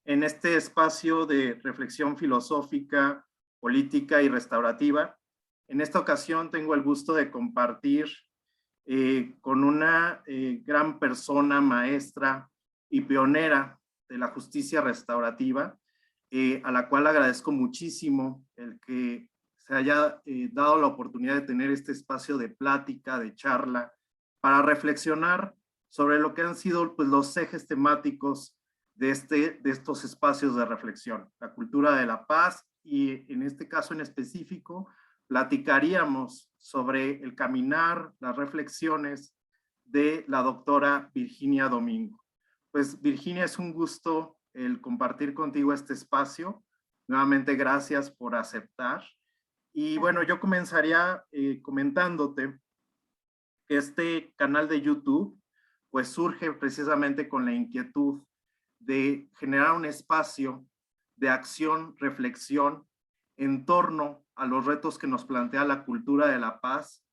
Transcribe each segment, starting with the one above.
en este espacio de reflexión filosófica, política y restaurativa. En esta ocasión tengo el gusto de compartir con una gran persona, maestra y pionera de la justicia restaurativa, a la cual agradezco muchísimo el que se haya dado la oportunidad de tener este espacio de plática, de charla, para reflexionar sobre lo que han sido pues, los ejes temáticos de estos espacios de reflexión, la cultura de la paz, y en este caso en específico platicaríamos sobre el caminar, las reflexiones de la doctora Virginia Domingo. Pues Virginia, es un gusto el compartir contigo este espacio. Nuevamente gracias por aceptar. Y bueno, yo comenzaría comentándote que este canal de YouTube pues surge precisamente con la inquietud de generar un espacio de acción, reflexión en torno a los retos que nos plantea la cultura de la paz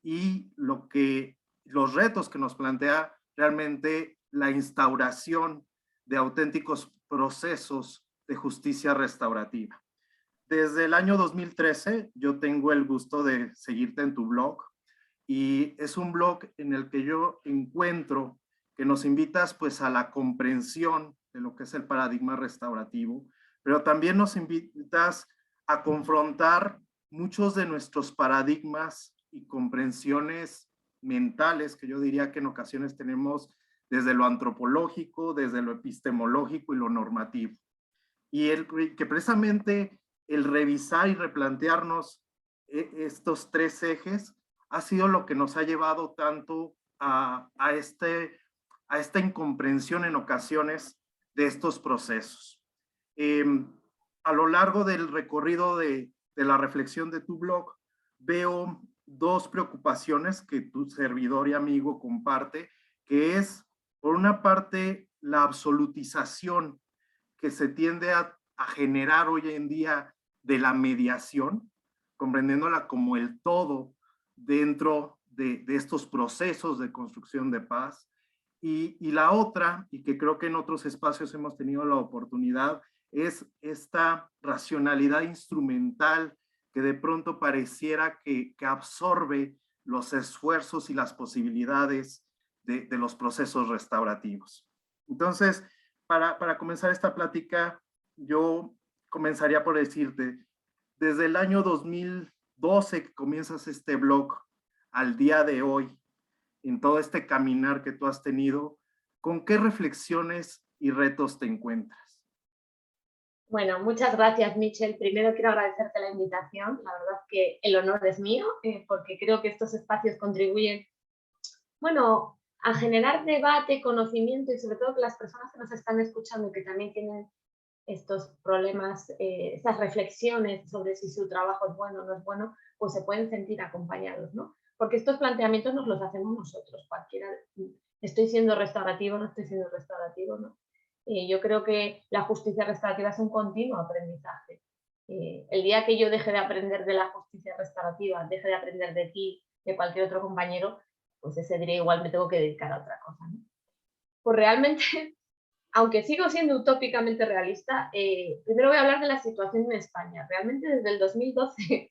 y los retos que nos plantea realmente la instauración de auténticos procesos de justicia restaurativa. Desde el año 2013 yo tengo el gusto de seguirte en tu blog, y es un blog en el que yo encuentro que nos invitas pues a la comprensión de lo que es el paradigma restaurativo, pero también nos invitas a confrontar muchos de nuestros paradigmas y comprensiones mentales que yo diría que en ocasiones tenemos desde lo antropológico, desde lo epistemológico y lo normativo. Y que precisamente el revisar y replantearnos estos tres ejes ha sido lo que nos ha llevado tanto a esta incomprensión en ocasiones de estos procesos. A lo largo del recorrido de la reflexión de tu blog, veo dos preocupaciones que tu servidor y amigo comparte, que es, por una parte, la absolutización que se tiende a generar hoy en día de la mediación, comprendiéndola como el todo dentro de estos procesos de construcción de paz. Y la otra, y que creo que en otros espacios hemos tenido la oportunidad, es esta racionalidad instrumental que de pronto pareciera que absorbe los esfuerzos y las posibilidades de los procesos restaurativos. Entonces, para comenzar esta plática, yo comenzaría por decirte, desde el año 2012 que comienzas este blog al día de hoy, en todo este caminar que tú has tenido, ¿con qué reflexiones y retos te encuentras? Bueno, muchas gracias, Michel. Primero quiero agradecerte la invitación. La verdad que el honor es mío, porque creo que estos espacios contribuyen, bueno, a generar debate, conocimiento y sobre todo que las personas que nos están escuchando, que también tienen estos problemas, estas reflexiones sobre si su trabajo es bueno o no es bueno, pues se pueden sentir acompañados, ¿no? Porque estos planteamientos nos los hacemos nosotros, cualquiera. ¿Estoy siendo restaurativo? ¿No estoy siendo restaurativo? ¿No? Yo creo que la justicia restaurativa es un continuo aprendizaje. El día que yo deje de aprender de la justicia restaurativa, deje de aprender de ti, de cualquier otro compañero, pues ese día igual me tengo que dedicar a otra cosa, ¿no? Pues realmente, aunque sigo siendo utópicamente realista, primero voy a hablar de la situación en España. Realmente desde el 2012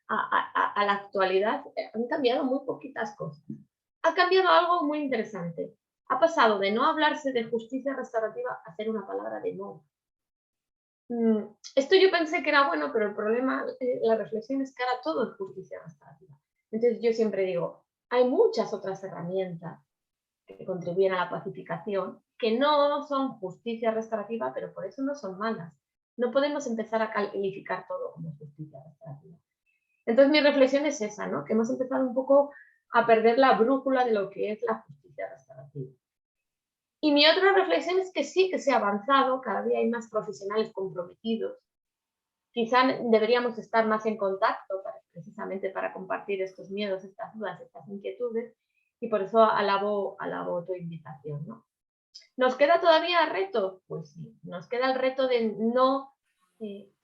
a la actualidad han cambiado muy poquitas cosas. Ha cambiado algo muy interesante. Ha pasado de no hablarse de justicia restaurativa a ser una palabra de moda. Esto yo pensé que era bueno, pero el problema, la reflexión es que ahora todo es justicia restaurativa. Entonces yo siempre digo, hay muchas otras herramientas que contribuyen a la pacificación, que no son justicia restaurativa, pero por eso no son malas. No podemos empezar a calificar todo como justicia restaurativa. Entonces mi reflexión es esa, ¿no? Que hemos empezado un poco a perder la brújula de lo que es la justicia restaurativa. Y mi otra reflexión es que sí que se ha avanzado, cada día hay más profesionales comprometidos. Quizá deberíamos estar más en contacto precisamente para compartir estos miedos, estas dudas, estas inquietudes, y por eso alabo tu invitación, ¿no? ¿Nos queda todavía reto? Pues sí, nos queda el reto de no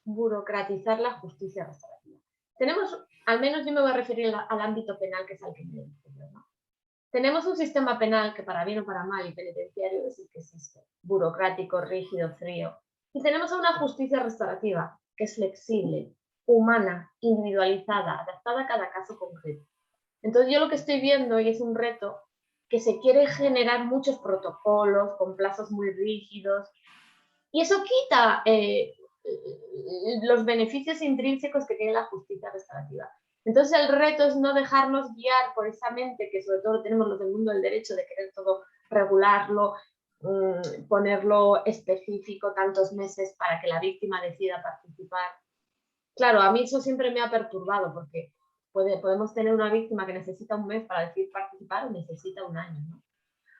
burocratizar la justicia restaurativa. Tenemos, al menos yo me voy a referir al ámbito penal, que es al que me dedico, ¿no? Tenemos un sistema penal que para bien o para mal, y penitenciario es el que existe, burocrático, rígido, frío. Y tenemos una justicia restaurativa que es flexible, humana, individualizada, adaptada a cada caso concreto. Entonces yo lo que estoy viendo, y es un reto, que se quiere generar muchos protocolos con plazos muy rígidos, y eso quita los beneficios intrínsecos que tiene la justicia restaurativa. Entonces el reto es no dejarnos guiar por esa mente que sobre todo tenemos los del mundo del derecho de querer todo regularlo, ponerlo específico tantos meses para que la víctima decida participar. Claro, a mí eso siempre me ha perturbado porque podemos tener una víctima que necesita un mes para decidir participar o necesita un año, ¿no?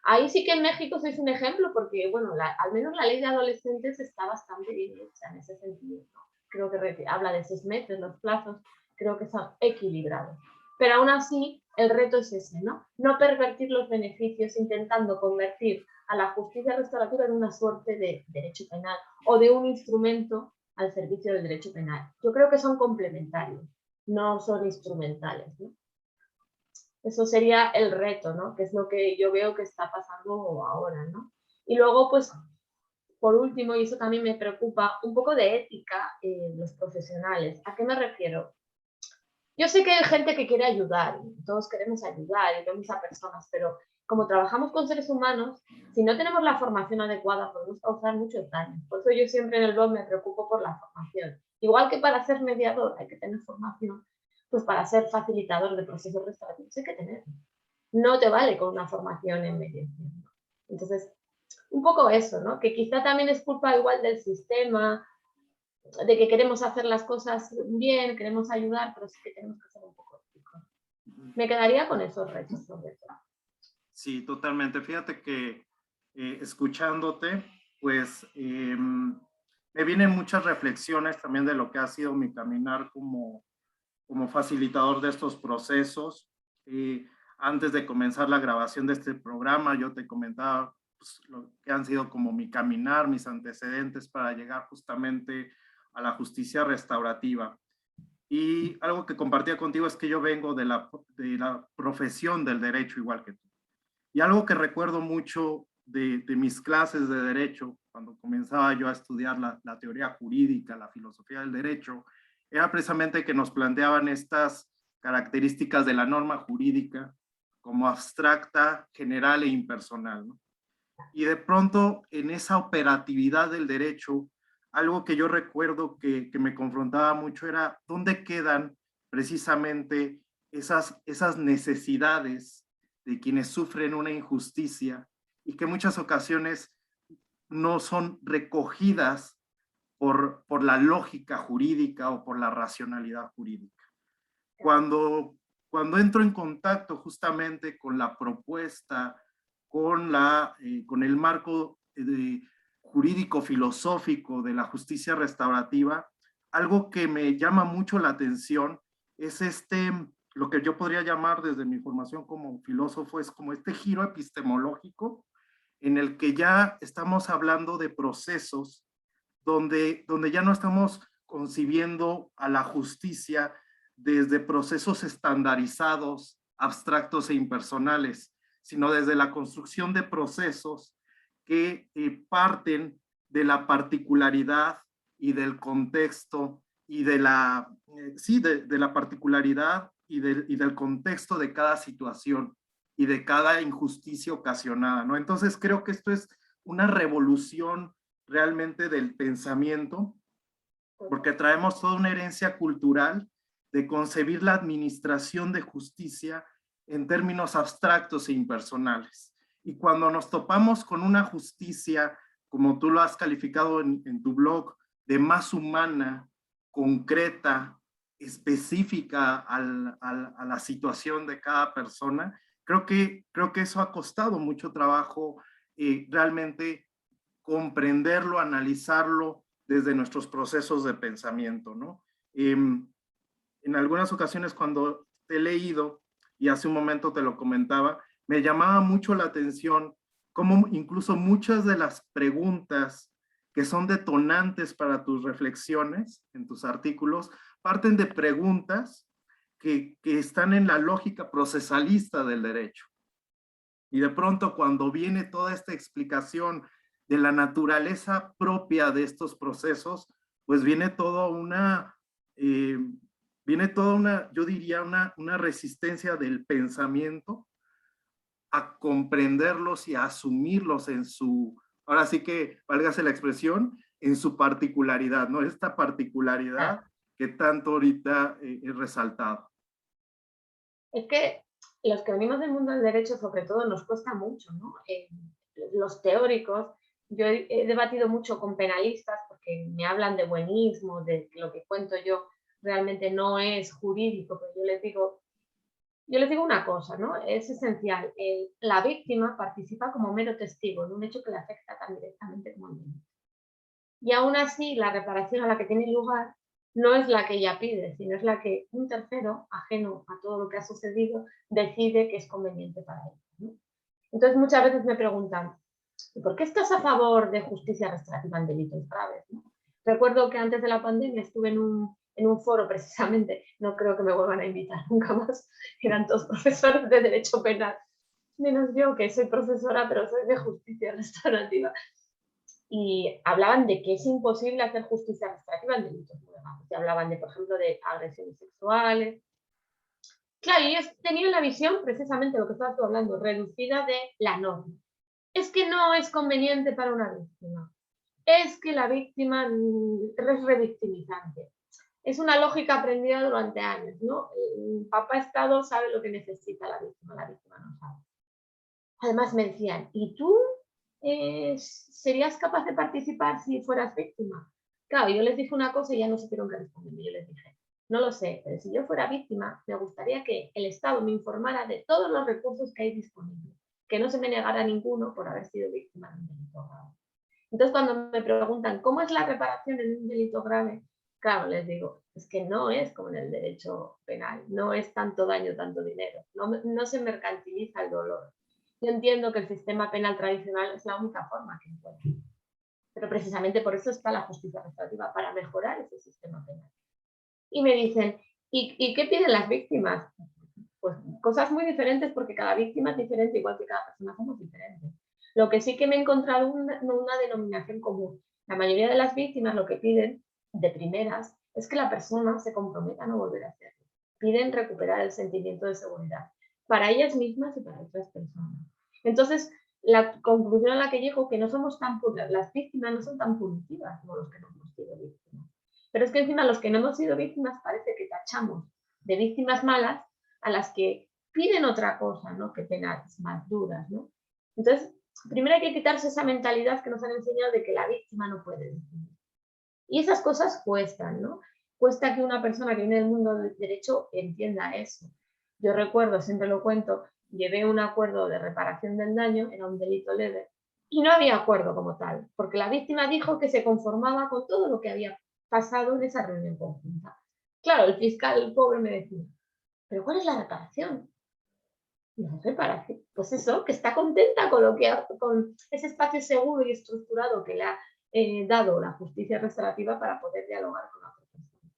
Ahí sí que en México sois un ejemplo porque, bueno, al menos la ley de adolescentes está bastante bien hecha en ese sentido, ¿no? Creo que habla de 6 meses, los plazos, creo que son equilibrados. Pero aún así, el reto es ese, ¿no? No pervertir los beneficios intentando convertir a la justicia restaurativa en una suerte de derecho penal o de un instrumento al servicio del derecho penal. Yo creo que son complementarios, no son instrumentales, ¿no? Eso sería el reto, ¿no? Que es lo que yo veo que está pasando ahora, ¿no? Y luego, pues, por último, y eso también me preocupa, un poco de ética en los profesionales. ¿A qué me refiero? Yo sé que hay gente que quiere ayudar, todos queremos ayudar y vemos a personas, pero como trabajamos con seres humanos, si no tenemos la formación adecuada, podemos causar muchos daños. Por eso yo siempre en el blog me preocupo por la formación. Igual que para ser mediador hay que tener formación, pues para ser facilitador de procesos restaurativos hay que tener. No te vale con una formación en mediación. Entonces, un poco eso, ¿no? Que quizá también es culpa igual del sistema, de que queremos hacer las cosas bien, queremos ayudar, pero sí que tenemos que ser un poco éticos. Me quedaría con esos retos sobre todo. Sí, totalmente. Fíjate que escuchándote, pues me vienen muchas reflexiones también de lo que ha sido mi caminar como facilitador de estos procesos. Antes de comenzar la grabación de este programa, yo te comentaba pues, lo que han sido como mi caminar, mis antecedentes para llegar justamente a la justicia restaurativa. Y algo que compartía contigo es que yo vengo de la profesión del derecho igual que tú. Y algo que recuerdo mucho de mis clases de derecho, cuando comenzaba yo a estudiar la teoría jurídica, la filosofía del derecho, era precisamente que nos planteaban estas características de la norma jurídica como abstracta, general e impersonal, ¿no? Y de pronto en esa operatividad del derecho, algo que yo recuerdo que me confrontaba mucho era dónde quedan precisamente esas necesidades de quienes sufren una injusticia y que en muchas ocasiones no son recogidas por la lógica jurídica o por la racionalidad jurídica. Cuando entro en contacto justamente con la propuesta, con el marco jurídico-filosófico de la justicia restaurativa, algo que me llama mucho la atención es lo que yo podría llamar desde mi formación como filósofo, es como este giro epistemológico en el que ya estamos hablando de procesos donde ya no estamos concibiendo a la justicia desde procesos estandarizados, abstractos e impersonales, sino desde la construcción de procesos que parten de la particularidad y del contexto y de la particularidad y del contexto de cada situación y de cada injusticia ocasionada, ¿no? Entonces creo que esto es una revolución realmente del pensamiento, porque traemos toda una herencia cultural de concebir la administración de justicia en términos abstractos e impersonales. Y cuando nos topamos con una justicia, como tú lo has calificado en tu blog, de más humana, concreta, específica a la situación de cada persona, creo que eso ha costado mucho trabajo realmente comprenderlo, analizarlo desde nuestros procesos de pensamiento, ¿no? En algunas ocasiones cuando te he leído, y hace un momento te lo comentaba, me llamaba mucho la atención cómo incluso muchas de las preguntas que son detonantes para tus reflexiones en tus artículos parten de preguntas que están en la lógica procesalista del derecho. Y de pronto cuando viene toda esta explicación de la naturaleza propia de estos procesos, pues viene toda una, yo diría, una resistencia del pensamiento a comprenderlos y a asumirlos en su, ahora sí que, válgase la expresión, en su particularidad, ¿no? Esta particularidad que tanto ahorita he resaltado. Es que los que venimos del mundo del derecho, sobre todo, nos cuesta mucho, ¿no? Los teóricos, yo he debatido mucho con penalistas porque me hablan de buenismo, de que lo que cuento yo realmente no es jurídico, pero yo les digo una cosa, ¿no? Es esencial. La víctima participa como mero testigo de un hecho que le afecta tan directamente como el delito. Y aún así, la reparación a la que tiene lugar no es la que ella pide, sino es la que un tercero, ajeno a todo lo que ha sucedido, decide que es conveniente para él, ¿no? Entonces, muchas veces me preguntan, ¿por qué estás a favor de justicia restaurativa en delitos graves, ¿no? Recuerdo que antes de la pandemia estuve en un foro precisamente, no creo que me vuelvan a invitar nunca más, eran todos profesores de derecho penal, menos yo que soy profesora, pero soy de justicia restaurativa. Y hablaban de que es imposible hacer justicia restaurativa en delitos muy graves. Y hablaban de, por ejemplo, de agresiones sexuales. Claro, y ellos tenían la visión, precisamente lo que estabas tú hablando, reducida de la norma. Es que no es conveniente para una víctima. Es que la víctima es revictimizante. Es una lógica aprendida durante años, ¿no? El papá Estado sabe lo que necesita la víctima no sabe. Además me decían, ¿y tú serías capaz de participar si fueras víctima? Claro, yo les dije una cosa y ya no supieron qué responderme. Yo les dije, no lo sé, pero si yo fuera víctima, me gustaría que el Estado me informara de todos los recursos que hay disponibles, que no se me negara ninguno por haber sido víctima de un delito grave. Entonces, cuando me preguntan, ¿cómo es la reparación en un delito grave? Claro, les digo, es que no es como en el derecho penal, no es tanto daño, tanto dinero, no se mercantiliza el dolor. Yo entiendo que el sistema penal tradicional es la única forma que encuentra, pero precisamente por eso está la justicia restaurativa, para mejorar ese sistema penal. Y me dicen, ¿y qué piden las víctimas? Pues cosas muy diferentes porque cada víctima es diferente, igual que cada persona somos diferentes. Lo que sí que me he encontrado una denominación común. La mayoría de las víctimas lo que piden de primeras es que la persona se comprometa a no volver a hacerlo. Piden recuperar el sentimiento de seguridad para ellas mismas y para otras personas. Entonces, la conclusión a la que llego es que no somos las víctimas no son tan punitivas como los que no hemos sido víctimas. Pero es que encima los que no hemos sido víctimas parece que tachamos de víctimas malas a las que piden otra cosa, ¿no? Que penas más duras, ¿no? Entonces, primero hay que quitarse esa mentalidad que nos han enseñado de que la víctima no puede decidir. Y esas cosas cuestan, ¿no? Cuesta que una persona que viene del mundo del derecho entienda eso. Yo recuerdo, siempre lo cuento, llevé un acuerdo de reparación del daño, era un delito leve, y no había acuerdo como tal, porque la víctima dijo que se conformaba con todo lo que había pasado en esa reunión conjunta. Claro, el fiscal, el pobre, me decía, ¿pero cuál es la reparación? La reparación, pues eso, que está contenta con lo que con ese espacio seguro y estructurado que le ha dado la justicia restaurativa para poder dialogar con la otra persona.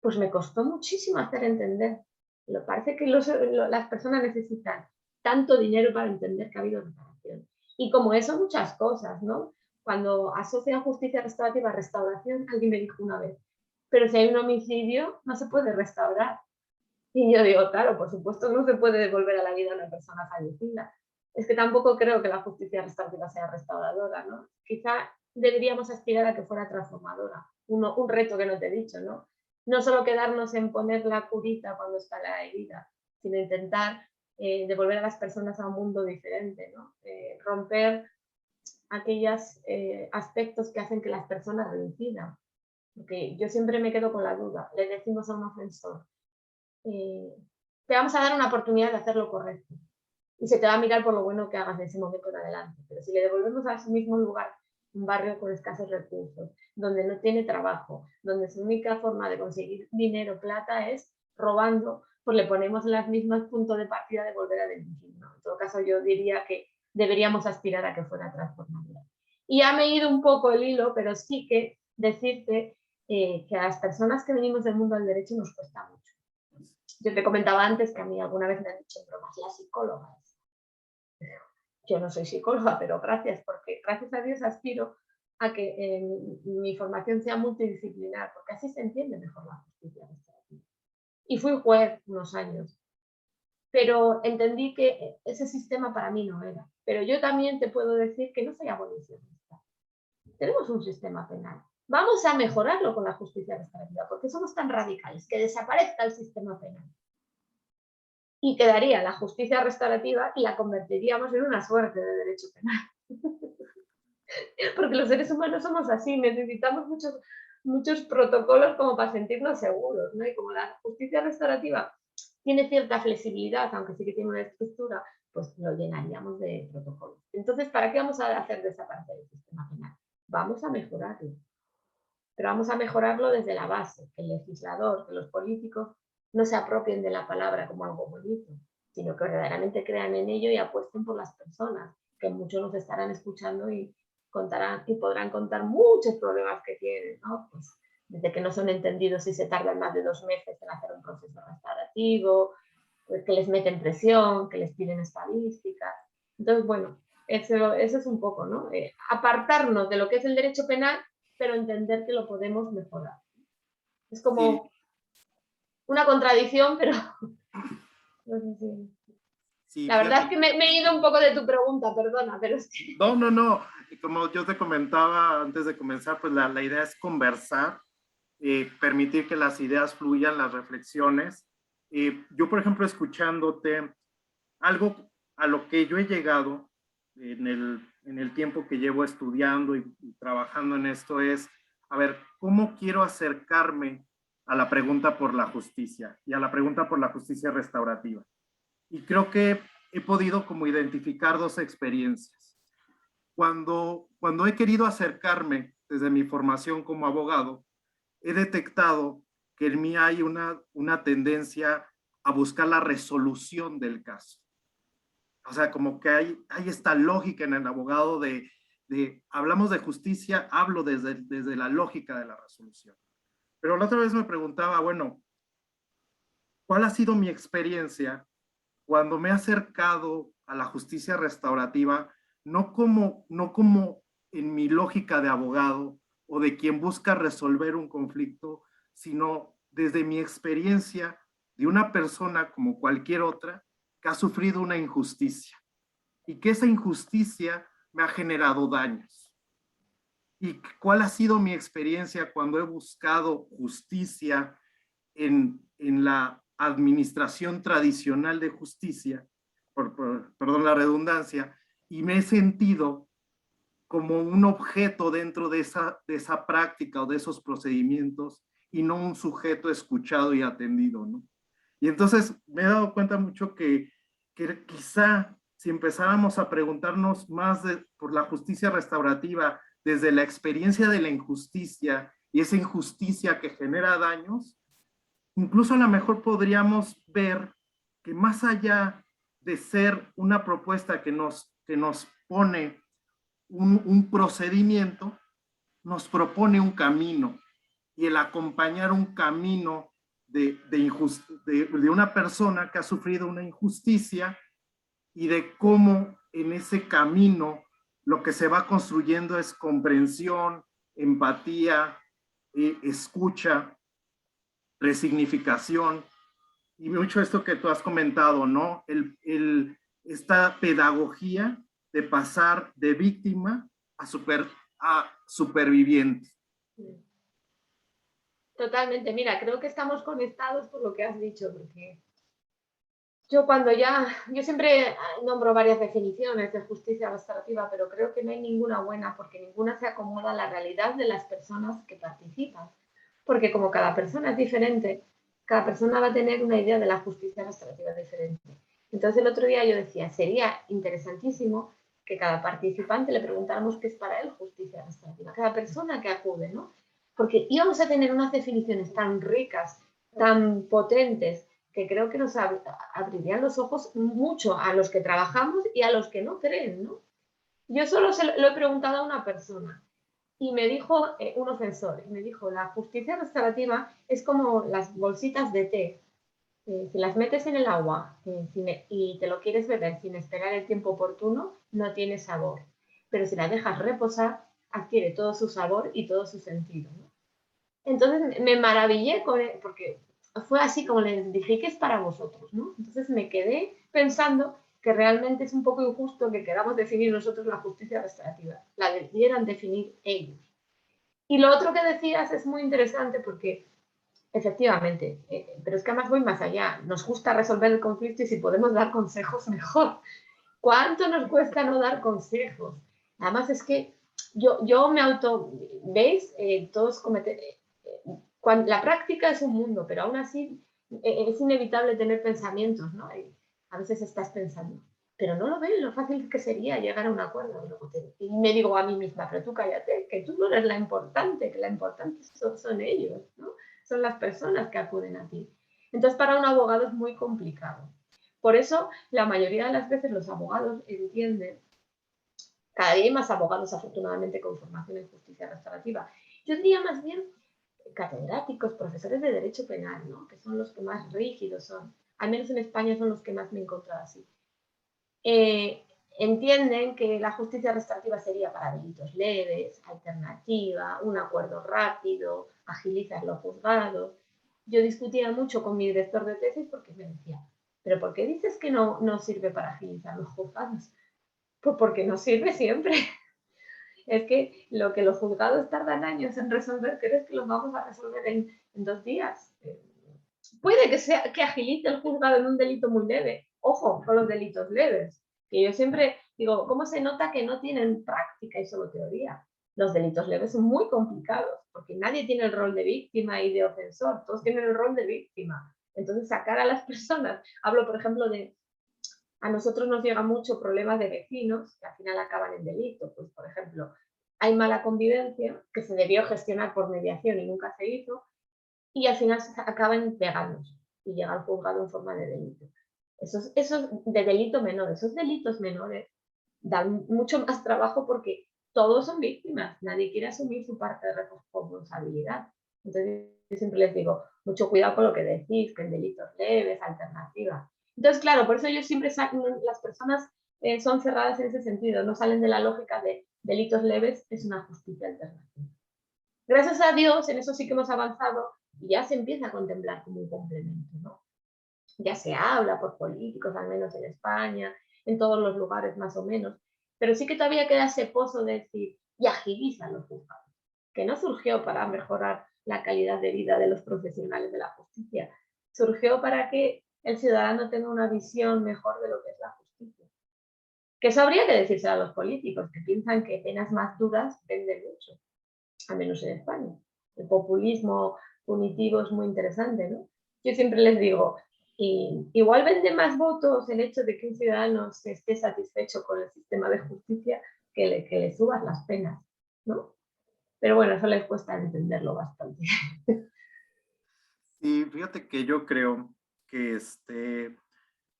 Pues me costó muchísimo hacer entender. Parece que las personas necesitan tanto dinero para entender que ha habido reparación. Y como eso, muchas cosas, ¿no? Cuando asocian justicia restaurativa a restauración, alguien me dijo una vez, pero si hay un homicidio, no se puede restaurar. Y yo digo, claro, por supuesto no se puede devolver a la vida a una persona fallecida. Es que tampoco creo que la justicia restaurativa sea restauradora, ¿no? Quizá deberíamos aspirar a que fuera transformadora. Un reto que no te he dicho, ¿no? No solo quedarnos en poner la curita cuando está la herida, sino intentar devolver a las personas a un mundo diferente, ¿no? Romper aquellos aspectos que hacen que las personas reincidan. Porque yo siempre me quedo con la duda. Le decimos a un ofensor, te vamos a dar una oportunidad de hacer lo correcto y se te va a mirar por lo bueno que hagas de ese momento en adelante. Pero si le devolvemos a ese mismo lugar, un barrio con escasos recursos, donde no tiene trabajo, donde su única forma de conseguir dinero, plata, es robando, pues le ponemos en las mismas puntos de partida de volver a delinquir, ¿no? En todo caso, yo diría que deberíamos aspirar a que fuera transformadora. Y ya me he ido un poco el hilo, pero sí que decirte que a las personas que venimos del mundo del derecho nos cuesta mucho. Yo te comentaba antes que a mí alguna vez me han dicho bromas las psicólogas. yo no soy psicóloga, pero gracias, porque gracias a Dios aspiro a que mi formación sea multidisciplinar, porque así se entiende mejor la justicia restaurativa. Y fui juez unos años, pero entendí que ese sistema para mí no era. Pero yo también te puedo decir que no soy abolicionista. Tenemos un sistema penal. Vamos a mejorarlo con la justicia restaurativa, porque somos tan radicales, que desaparezca el sistema penal. Y quedaría la justicia restaurativa y la convertiríamos en una suerte de derecho penal. Porque los seres humanos somos así, necesitamos muchos protocolos como para sentirnos seguros, ¿no? Y como la justicia restaurativa tiene cierta flexibilidad, aunque sí que tiene una estructura, pues lo llenaríamos de protocolos. Entonces, ¿para qué vamos a hacer desaparecer el sistema penal? Vamos a mejorarlo, pero vamos a mejorarlo desde la base, que el legislador, que los políticos no se apropien de la palabra como algo bonito, sino que verdaderamente crean en ello y apuesten por las personas, que muchos nos estarán escuchando y contarán y podrán contar muchos problemas que tienen, ¿no? Pues desde que no son entendidos y se tardan más de 2 meses en hacer un proceso restaurativo, pues que les meten presión, que les piden estadísticas. Entonces, bueno, eso es un poco, ¿no? Apartarnos de lo que es el derecho penal, pero entender que lo podemos mejorar. Es como una contradicción, pero no sé si... Sí, la verdad es que me he ido un poco de tu pregunta, perdona, pero es que... No. Como yo te comentaba antes de comenzar, pues la idea es conversar, permitir que las ideas fluyan, las reflexiones. Yo, por ejemplo, escuchándote, algo a lo que yo he llegado en el tiempo que llevo estudiando y trabajando en esto es, a ver, ¿cómo quiero acercarme a la pregunta por la justicia y a la pregunta por la justicia restaurativa? Y creo que he podido como identificar 2 experiencias. Cuando he querido acercarme desde mi formación como abogado, he detectado que en mí hay una tendencia a buscar la resolución del caso. O sea, como que hay esta lógica en el abogado de hablamos de justicia, hablo desde la lógica de la resolución. Pero la otra vez me preguntaba, bueno, ¿cuál ha sido mi experiencia cuando me he acercado a la justicia restaurativa, no como en mi lógica de abogado o de quien busca resolver un conflicto, sino desde mi experiencia de una persona como cualquier otra que ha sufrido una injusticia y que esa injusticia me ha generado daños? ¿Y cuál ha sido mi experiencia cuando he buscado justicia en la administración tradicional de justicia, perdón la redundancia, y me he sentido como un objeto dentro de esa práctica o de esos procedimientos y no un sujeto escuchado y atendido, ¿no? Y entonces me he dado cuenta mucho que quizá si empezáramos a preguntarnos más por la justicia restaurativa desde la experiencia de la injusticia y esa injusticia que genera daños, incluso a lo mejor podríamos ver que más allá de ser una propuesta que nos pone un procedimiento, nos propone un camino, y el acompañar un camino de una persona que ha sufrido una injusticia y de cómo en ese camino lo que se va construyendo es comprensión, empatía, escucha, resignificación, y mucho esto que tú has comentado, ¿no? Esta pedagogía de pasar de víctima a superviviente. Totalmente, mira, creo que estamos conectados por lo que has dicho, porque yo siempre nombro varias definiciones de justicia restaurativa, pero creo que no hay ninguna buena, porque ninguna se acomoda a la realidad de las personas que participan. Porque como cada persona es diferente, cada persona va a tener una idea de la justicia restaurativa diferente. Entonces el otro día yo decía, sería interesantísimo que cada participante le preguntáramos qué es para él justicia restaurativa, cada persona que acude, ¿no? Porque íbamos a tener unas definiciones tan ricas, tan potentes, que creo que nos abrirían los ojos mucho a los que trabajamos y a los que no creen, ¿no? Yo solo lo he preguntado a una persona y me dijo un ofensor, me dijo, la justicia restaurativa es como las bolsitas de té. Si las metes en el agua y te lo quieres beber sin esperar el tiempo oportuno, no tiene sabor. Pero si las dejas reposar, adquiere todo su sabor y todo su sentido, ¿no? Entonces me maravillé porque fue así como les dije, que es para vosotros, ¿no? Entonces me quedé pensando que realmente es un poco injusto que queramos definir nosotros la justicia restaurativa. La debieran definir ellos. Y lo otro que decías es muy interesante porque efectivamente, pero es que además voy más allá. Nos gusta resolver el conflicto y si podemos dar consejos, mejor. ¿Cuánto nos cuesta no dar consejos? Además es que yo me ¿veis? Todos cometen... la práctica es un mundo, pero aún así es inevitable tener pensamientos, ¿no? Y a veces estás pensando, pero no lo ven lo fácil que sería llegar a un acuerdo. Y me digo a mí misma, pero tú cállate, que tú no eres la importante, que la importante son ellos, ¿no? Son las personas que acuden a ti. Entonces, para un abogado es muy complicado. Por eso, la mayoría de las veces los abogados entienden, cada día hay más abogados afortunadamente con formación en justicia restaurativa. Yo diría más bien catedráticos, profesores de derecho penal, ¿no? Que son los que más rígidos son. Al menos en España son los que más me he encontrado así. Entienden que la justicia restaurativa sería para delitos leves, alternativa, un acuerdo rápido, agilizar los juzgados. Yo discutía mucho con mi director de tesis porque me decía, ¿pero por qué dices que no sirve para agilizar los juzgados? Pues porque no sirve siempre. Es que lo que los juzgados tardan años en resolver, ¿crees que lo vamos a resolver en 2 días? Puede que agilice el juzgado en un delito muy leve. Ojo, con los delitos leves. Que yo siempre digo, ¿cómo se nota que no tienen práctica y solo teoría? Los delitos leves son muy complicados, porque nadie tiene el rol de víctima y de ofensor, todos tienen el rol de víctima. Entonces, sacar a las personas, hablo por ejemplo de, a nosotros nos llega mucho problemas de vecinos que al final acaban en delito. Pues, por ejemplo, hay mala convivencia que se debió gestionar por mediación y nunca se hizo, y al final acaban pegándose y llega al juzgado en forma de delito. Esos de delito menor, esos delitos menores dan mucho más trabajo porque todos son víctimas, nadie quiere asumir su parte de responsabilidad. Entonces, yo siempre les digo, mucho cuidado con lo que decís, que en delitos leves, alternativa. Entonces, claro, por eso yo siempre las personas son cerradas en ese sentido, no salen de la lógica de delitos leves, es una justicia alternativa. Gracias a Dios, en eso sí que hemos avanzado y ya se empieza a contemplar como un complemento, ¿no? Ya se habla por políticos, al menos en España, en todos los lugares más o menos, pero sí que todavía queda ese pozo de decir, y agiliza los juzgados, que no surgió para mejorar la calidad de vida de los profesionales de la justicia, surgió para que el ciudadano tenga una visión mejor de lo que es la justicia. Que eso habría que decirse a los políticos, que piensan que penas más duras venden mucho, al menos en España. El populismo punitivo es muy interesante, ¿no? Yo siempre les digo, igual vende más votos el hecho de que un ciudadano se esté satisfecho con el sistema de justicia que le subas las penas, ¿no? Pero bueno, eso les cuesta entenderlo bastante. Y fíjate que yo creo que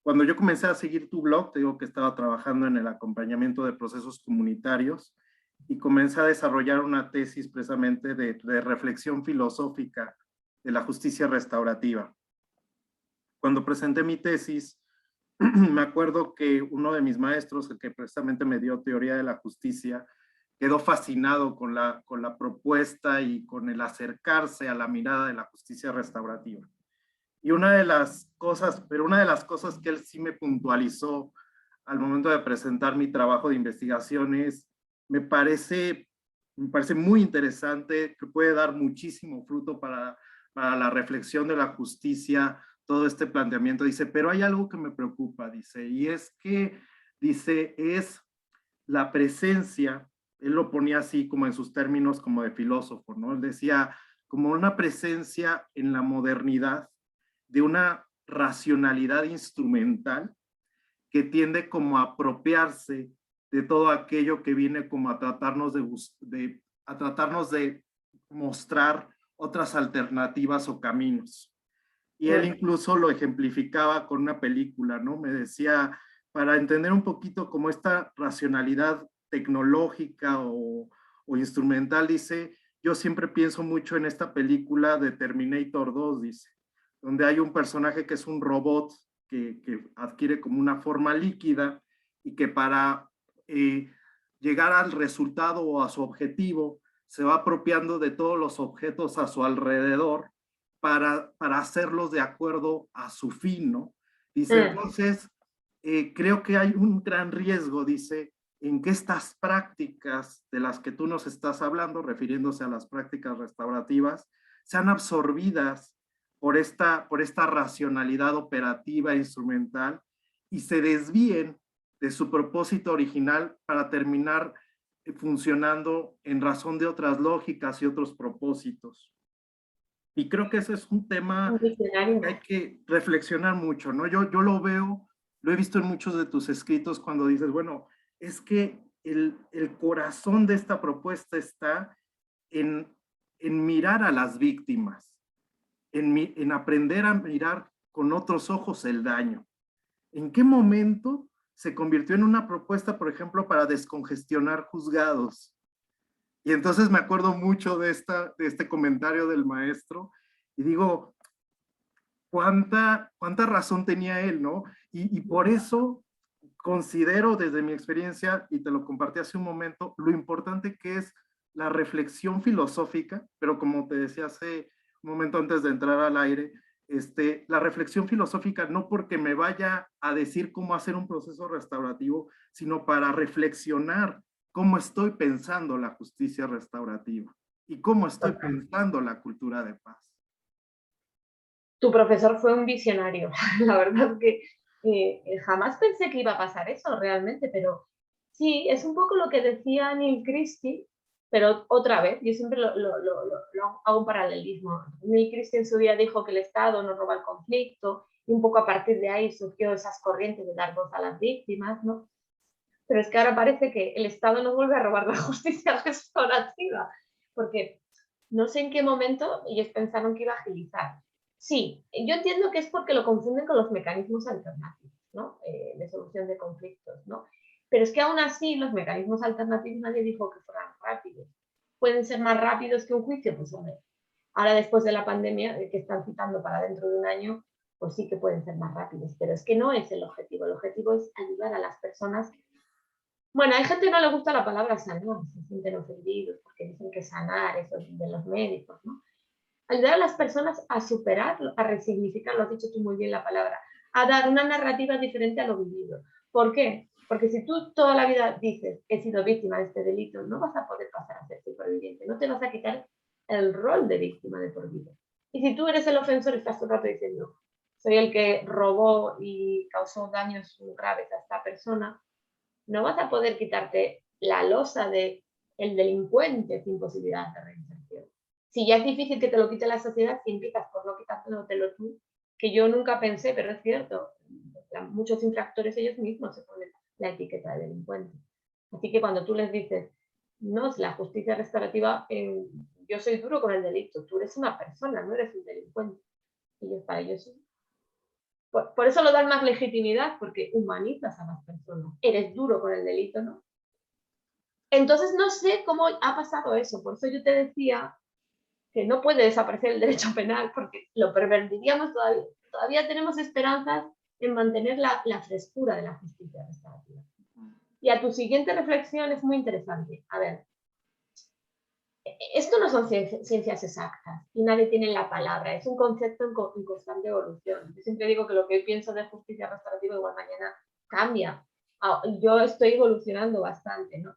cuando yo comencé a seguir tu blog, te digo que estaba trabajando en el acompañamiento de procesos comunitarios y comencé a desarrollar una tesis precisamente de reflexión filosófica de la justicia restaurativa. Cuando presenté mi tesis, me acuerdo que uno de mis maestros, el que precisamente me dio teoría de la justicia, quedó fascinado con la propuesta y con el acercarse a la mirada de la justicia restaurativa. Y una de las cosas que él sí me puntualizó al momento de presentar mi trabajo de investigación es, me parece muy interesante, que puede dar muchísimo fruto para la reflexión de la justicia, todo este planteamiento. Dice, pero hay algo que me preocupa, dice, y es que, dice, es la presencia, él lo ponía así como en sus términos como de filósofo, ¿no? Él decía, como una presencia en la modernidad de una racionalidad instrumental que tiende como a apropiarse de todo aquello que viene como a tratarnos de mostrar otras alternativas o caminos. Y él incluso lo ejemplificaba con una película, ¿no? Me decía, para entender un poquito como esta racionalidad tecnológica o instrumental, dice, yo siempre pienso mucho en esta película de Terminator 2, dice, donde hay un personaje que es un robot que adquiere como una forma líquida y que para llegar al resultado o a su objetivo se va apropiando de todos los objetos a su alrededor para hacerlos de acuerdo a su fin, ¿no? Dice, entonces, creo que hay un gran riesgo, dice, en que estas prácticas de las que tú nos estás hablando, refiriéndose a las prácticas restaurativas, sean absorbidas por esta racionalidad operativa e instrumental y se desvíen de su propósito original para terminar funcionando en razón de otras lógicas y otros propósitos. Y creo que ese es un tema que hay que reflexionar mucho, ¿no? Yo lo veo, lo he visto en muchos de tus escritos cuando dices, bueno, es que el corazón de esta propuesta está en mirar a las víctimas, en aprender a mirar con otros ojos el daño. ¿En qué momento se convirtió en una propuesta, por ejemplo, para descongestionar juzgados? Y entonces me acuerdo mucho de este comentario del maestro y digo, ¿cuánta razón tenía él, no? Y por eso considero desde mi experiencia, y te lo compartí hace un momento, lo importante que es la reflexión filosófica, pero como te decía hace un momento antes de entrar al aire, la reflexión filosófica no porque me vaya a decir cómo hacer un proceso restaurativo, sino para reflexionar cómo estoy pensando la justicia restaurativa y cómo estoy pensando la cultura de paz. Tu profesor fue un visionario, la verdad que jamás pensé que iba a pasar eso realmente, pero sí, es un poco lo que decía Neil Christie, pero otra vez, yo siempre lo hago un paralelismo. Neil Christie en su día dijo que el Estado no roba el conflicto, y un poco a partir de ahí surgió esas corrientes de dar voz a las víctimas, ¿no? Pero es que ahora parece que el Estado no vuelve a robar la justicia restaurativa, porque no sé en qué momento ellos pensaron que iba a agilizar. Sí, yo entiendo que es porque lo confunden con los mecanismos alternativos, ¿no? De solución de conflictos, ¿no? Pero es que aún así los mecanismos alternativos nadie dijo que fueran rápidos. ¿Pueden ser más rápidos que un juicio? Pues hombre, ahora después de la pandemia, que están citando para dentro de un año, pues sí que pueden ser más rápidos, pero es que no es el objetivo. El objetivo es ayudar a las personas. Bueno, hay gente que no le gusta la palabra sanar, se sienten ofendidos porque dicen que sanar, eso es de los médicos, ¿no? Ayudar a las personas a superar, a resignificar, lo has dicho tú muy bien la palabra, a dar una narrativa diferente a lo vivido. ¿Por qué? Porque si tú toda la vida dices, he sido víctima de este delito, no vas a poder pasar a ser superviviente, no te vas a quitar el rol de víctima de por vida. Y si tú eres el ofensor, estás todo el rato diciendo, soy el que robó y causó daños graves a esta persona, no vas a poder quitarte la losa de el delincuente sin posibilidad de reinserción. Si ya es difícil que te lo quite la sociedad, si empiezas por no quitártelo tú, que yo nunca pensé, pero es cierto, muchos infractores ellos mismos se ponen la etiqueta de delincuente. Así que cuando tú les dices, no, es la justicia restaurativa, yo soy duro con el delito, tú eres una persona, no eres un delincuente. Ellos para ellos sí. Por eso lo dan más legitimidad, porque humanizas a las personas. Eres duro con el delito, ¿no? Entonces no sé cómo ha pasado eso. Por eso yo te decía que no puede desaparecer el derecho penal, porque lo pervertiríamos todavía. Todavía tenemos esperanzas en mantener la frescura de la justicia restaurativa. Y a tu siguiente reflexión es muy interesante. A ver, esto no son ciencias exactas y nadie tiene la palabra, es un concepto en constante evolución. Yo siempre digo que lo que hoy pienso de justicia restaurativa igual mañana cambia. Yo estoy evolucionando bastante, ¿no?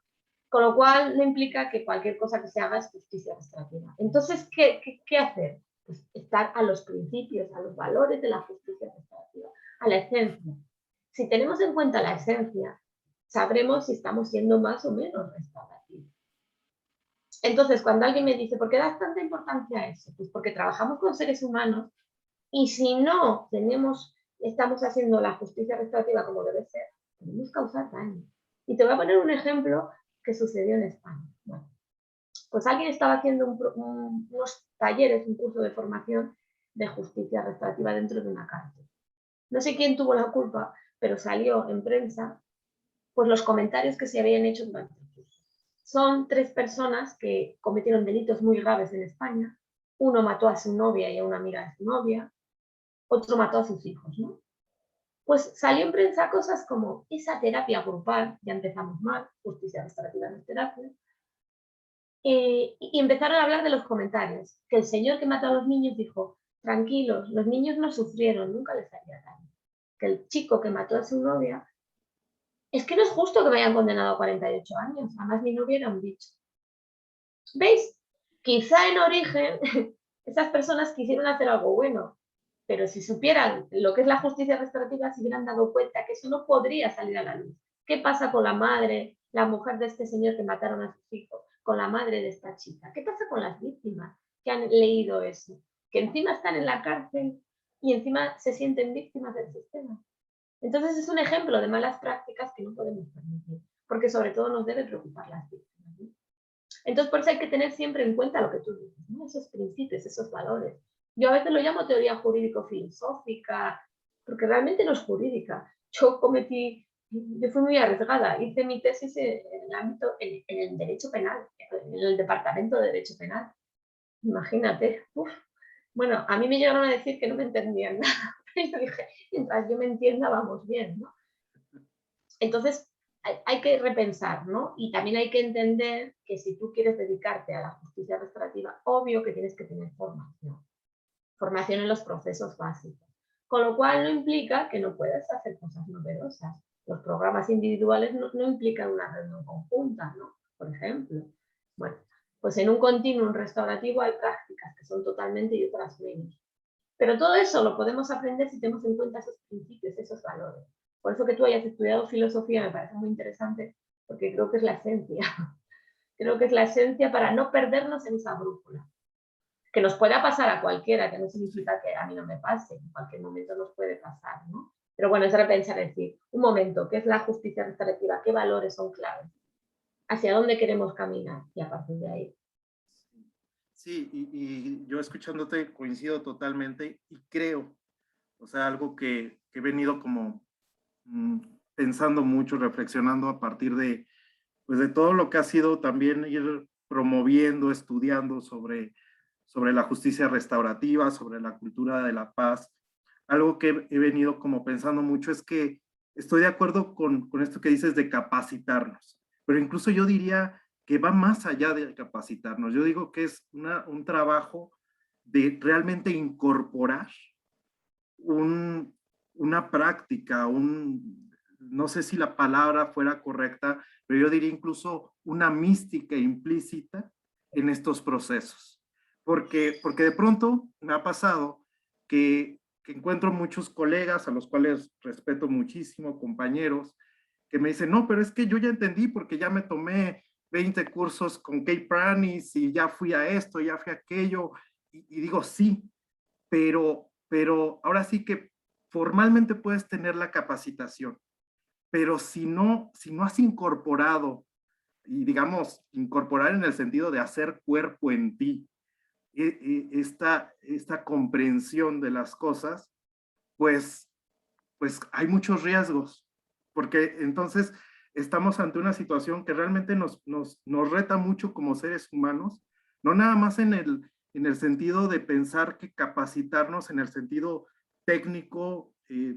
Con lo cual no implica que cualquier cosa que se haga es justicia restaurativa. Entonces, ¿qué hacer? Pues estar a los principios, a los valores de la justicia restaurativa, a la esencia. Si tenemos en cuenta la esencia, sabremos si estamos siendo más o menos restaurativos. Entonces, cuando alguien me dice, ¿por qué das tanta importancia a eso? Pues porque trabajamos con seres humanos y si no estamos haciendo la justicia restaurativa como debe ser, podemos causar daño. Y te voy a poner un ejemplo que sucedió en España. Bueno, pues alguien estaba haciendo unos talleres, un curso de formación de justicia restaurativa dentro de una cárcel. No sé quién tuvo la culpa, pero salió en prensa pues los comentarios que se habían hecho durante el curso. Son 3 personas que cometieron delitos muy graves en España. Uno mató a su novia y a una amiga de su novia. otro mató a sus hijos, ¿no? Pues salió en prensa cosas como esa terapia grupal, ya empezamos mal, justicia restaurativa no es terapia, y empezaron a hablar de los comentarios, que el señor que mató a los niños dijo, tranquilos, los niños no sufrieron, nunca les haría daño. Que el chico que mató a su novia, es que no es justo que me hayan condenado a 48 años, además mi novia era un bicho. ¿Veis? Quizá en origen esas personas quisieron hacer algo bueno, pero si supieran lo que es la justicia restaurativa, se hubieran dado cuenta que eso no podría salir a la luz. ¿Qué pasa con la madre, la mujer de este señor que mataron a sus hijos, con la madre de esta chica? ¿Qué pasa con las víctimas que han leído eso? Que encima están en la cárcel y encima se sienten víctimas del sistema. Entonces es un ejemplo de malas prácticas que no podemos permitir, porque sobre todo nos debe preocupar las víctimas, ¿no? Entonces, por eso hay que tener siempre en cuenta lo que tú dices, ¿no? Esos principios, esos valores. Yo a veces lo llamo teoría jurídico-filosófica, porque realmente no es jurídica. Yo fui muy arriesgada, hice mi tesis en el ámbito, en el derecho penal, en el departamento de derecho penal. Imagínate, uf. Bueno, a mí me llegaron a decir que no me entendían nada. Y yo dije, mientras yo me entienda, vamos bien, ¿no? Entonces, hay que repensar, ¿no? Y también hay que entender que si tú quieres dedicarte a la justicia restaurativa, obvio que tienes que tener formación en los procesos básicos. Con lo cual no implica que no puedas hacer cosas novedosas. Los programas individuales no implican una reunión conjunta, ¿no? Por ejemplo. Bueno, pues en un continuum restaurativo hay prácticas que son totalmente y otras menos. Pero todo eso lo podemos aprender si tenemos en cuenta esos principios, esos valores. Por eso que tú hayas estudiado filosofía me parece muy interesante, porque creo que es la esencia. Creo que es la esencia para no perdernos en esa brújula. Que nos pueda pasar a cualquiera, que no significa que a mí no me pase, en cualquier momento nos puede pasar, ¿no? Pero bueno, es repensar, decir, un momento, ¿qué es la justicia restaurativa? ¿Qué valores son claves? ¿Hacia dónde queremos caminar? Y a partir de ahí. Sí, y yo escuchándote coincido totalmente y creo, o sea, algo que he venido como pensando mucho, reflexionando a partir de, pues de todo lo que ha sido también ir promoviendo, estudiando sobre la justicia restaurativa, sobre la cultura de la paz. Algo que he venido como pensando mucho es que estoy de acuerdo con esto que dices de capacitarnos, pero incluso yo diría que va más allá de capacitarnos. Yo digo que es un trabajo de realmente incorporar un, una práctica, no sé si la palabra fuera correcta, pero yo diría incluso una mística implícita en estos procesos. Porque de pronto me ha pasado que encuentro muchos colegas a los cuales respeto muchísimo, compañeros, que me dicen, no, pero es que yo ya entendí porque ya me tomé 20 cursos con Kay Pranis y ya fui a esto, ya fui a aquello, y digo, sí, pero ahora sí que formalmente puedes tener la capacitación, pero si no has incorporado, y digamos, incorporar en el sentido de hacer cuerpo en ti, esta comprensión de las cosas, pues, pues hay muchos riesgos, porque entonces estamos ante una situación que realmente nos reta mucho como seres humanos, no nada más en el sentido de pensar que capacitarnos en el sentido técnico,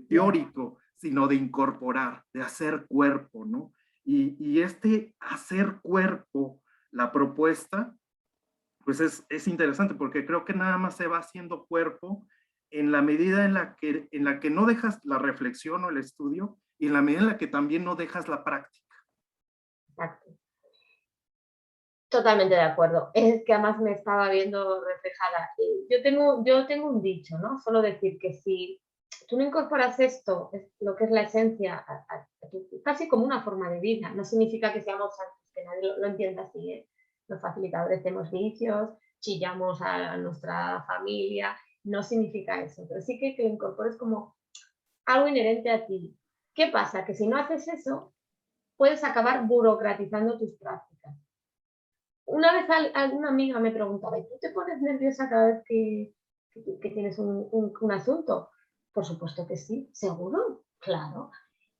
teórico, sino de incorporar, de hacer cuerpo, ¿no? Y este hacer cuerpo, la propuesta, pues es interesante porque creo que nada más se va haciendo cuerpo en la medida en la que no dejas la reflexión o el estudio y en la medida en la que también no dejas la práctica. Exacto. Totalmente de acuerdo. Es que además me estaba viendo reflejada. Yo tengo un dicho, ¿no? Solo decir que si tú no incorporas esto, lo que es la esencia, casi como una forma de vida, no significa que seamos santos, que nadie lo entienda así, ¿eh? Los facilitadores tenemos vicios, chillamos a nuestra familia, no significa eso, pero sí que lo incorpores como algo inherente a ti. ¿Qué pasa? Que si no haces eso, puedes acabar burocratizando tus prácticas. Una vez alguna amiga me preguntaba, ¿y tú te pones nerviosa cada vez que tienes un asunto? Por supuesto que sí, seguro, claro.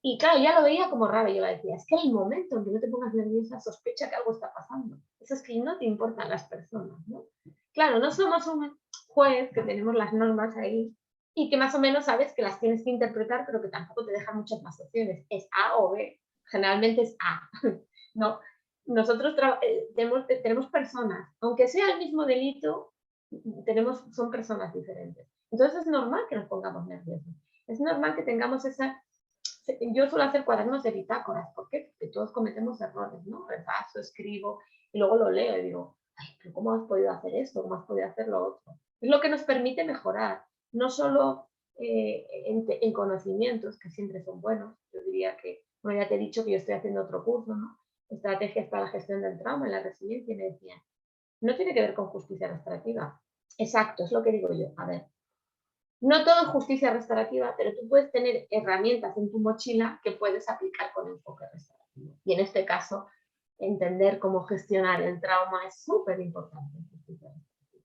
Y claro, ya lo veía como raro, yo le decía, es que el momento en que no te pongas nerviosa sospecha que algo está pasando. Eso es que no te importan las personas, ¿no? Claro, no somos un juez que tenemos las normas ahí y que más o menos sabes que las tienes que interpretar, pero que tampoco te dejan muchas más opciones. Es A o B. Generalmente es A. ¿No? Nosotros tenemos personas, aunque sea el mismo delito, son personas diferentes. Entonces es normal que nos pongamos nerviosos. Es normal que tengamos esa... Yo suelo hacer cuadernos de bitácoras. ¿Por qué? Porque todos cometemos errores, ¿no? Repaso, escribo y luego lo leo y digo, ay, pero ¿cómo has podido hacer esto? ¿Cómo has podido hacer lo otro? Es lo que nos permite mejorar, no solo en conocimientos, que siempre son buenos. Yo diría que, bueno, ya te he dicho que yo estoy haciendo otro curso, ¿no? Estrategias para la gestión del trauma y la resiliencia, y me decían, no tiene que ver con justicia restaurativa. Exacto, es lo que digo yo. A ver, no todo es justicia restaurativa, pero tú puedes tener herramientas en tu mochila que puedes aplicar con enfoque restaurativo. Y en este caso, entender cómo gestionar el trauma es súper importante en justicia restaurativa.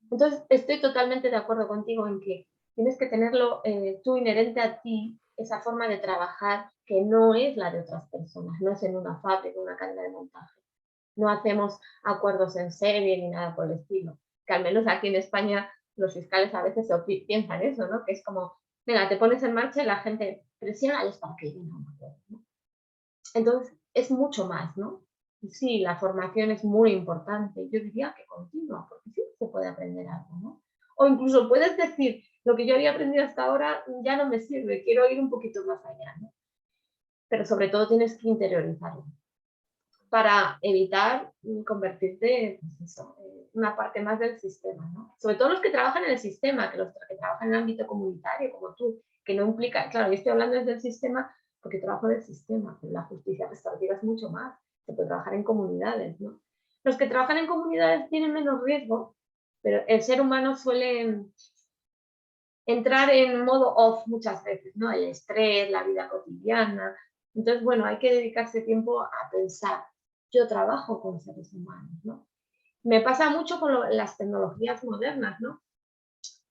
Entonces, estoy totalmente de acuerdo contigo en que tienes que tenerlo tú inherente a ti, esa forma de trabajar que no es la de otras personas, no es en una fábrica, una cadena de montaje. No hacemos acuerdos en serie ni nada por el estilo. Que al menos aquí en España los fiscales a veces piensan eso, ¿no? Que es como, venga, te pones en marcha y la gente presiona para que yo no me acuerdo, ¿no? Entonces, es mucho más, ¿no? Sí, la formación es muy importante. Yo diría que continua, porque sí se puede aprender algo, ¿no? O incluso puedes decir, lo que yo había aprendido hasta ahora ya no me sirve, quiero ir un poquito más allá, ¿no? Pero sobre todo tienes que interiorizarlo para evitar convertirte pues eso, en una parte más del sistema, ¿no? Sobre todo los que trabajan en el sistema, que los que trabajan en el ámbito comunitario, como tú, que no implica, claro, yo estoy hablando desde el sistema porque trabajo en el sistema, pero la justicia restaurativa es mucho más, se puede trabajar en comunidades, ¿no? Los que trabajan en comunidades tienen menos riesgo, pero el ser humano suele entrar en modo off muchas veces, ¿no? El estrés, la vida cotidiana. Entonces, bueno, hay que dedicarse tiempo a pensar. Yo trabajo con seres humanos, ¿no? Me pasa mucho con las tecnologías modernas, ¿no?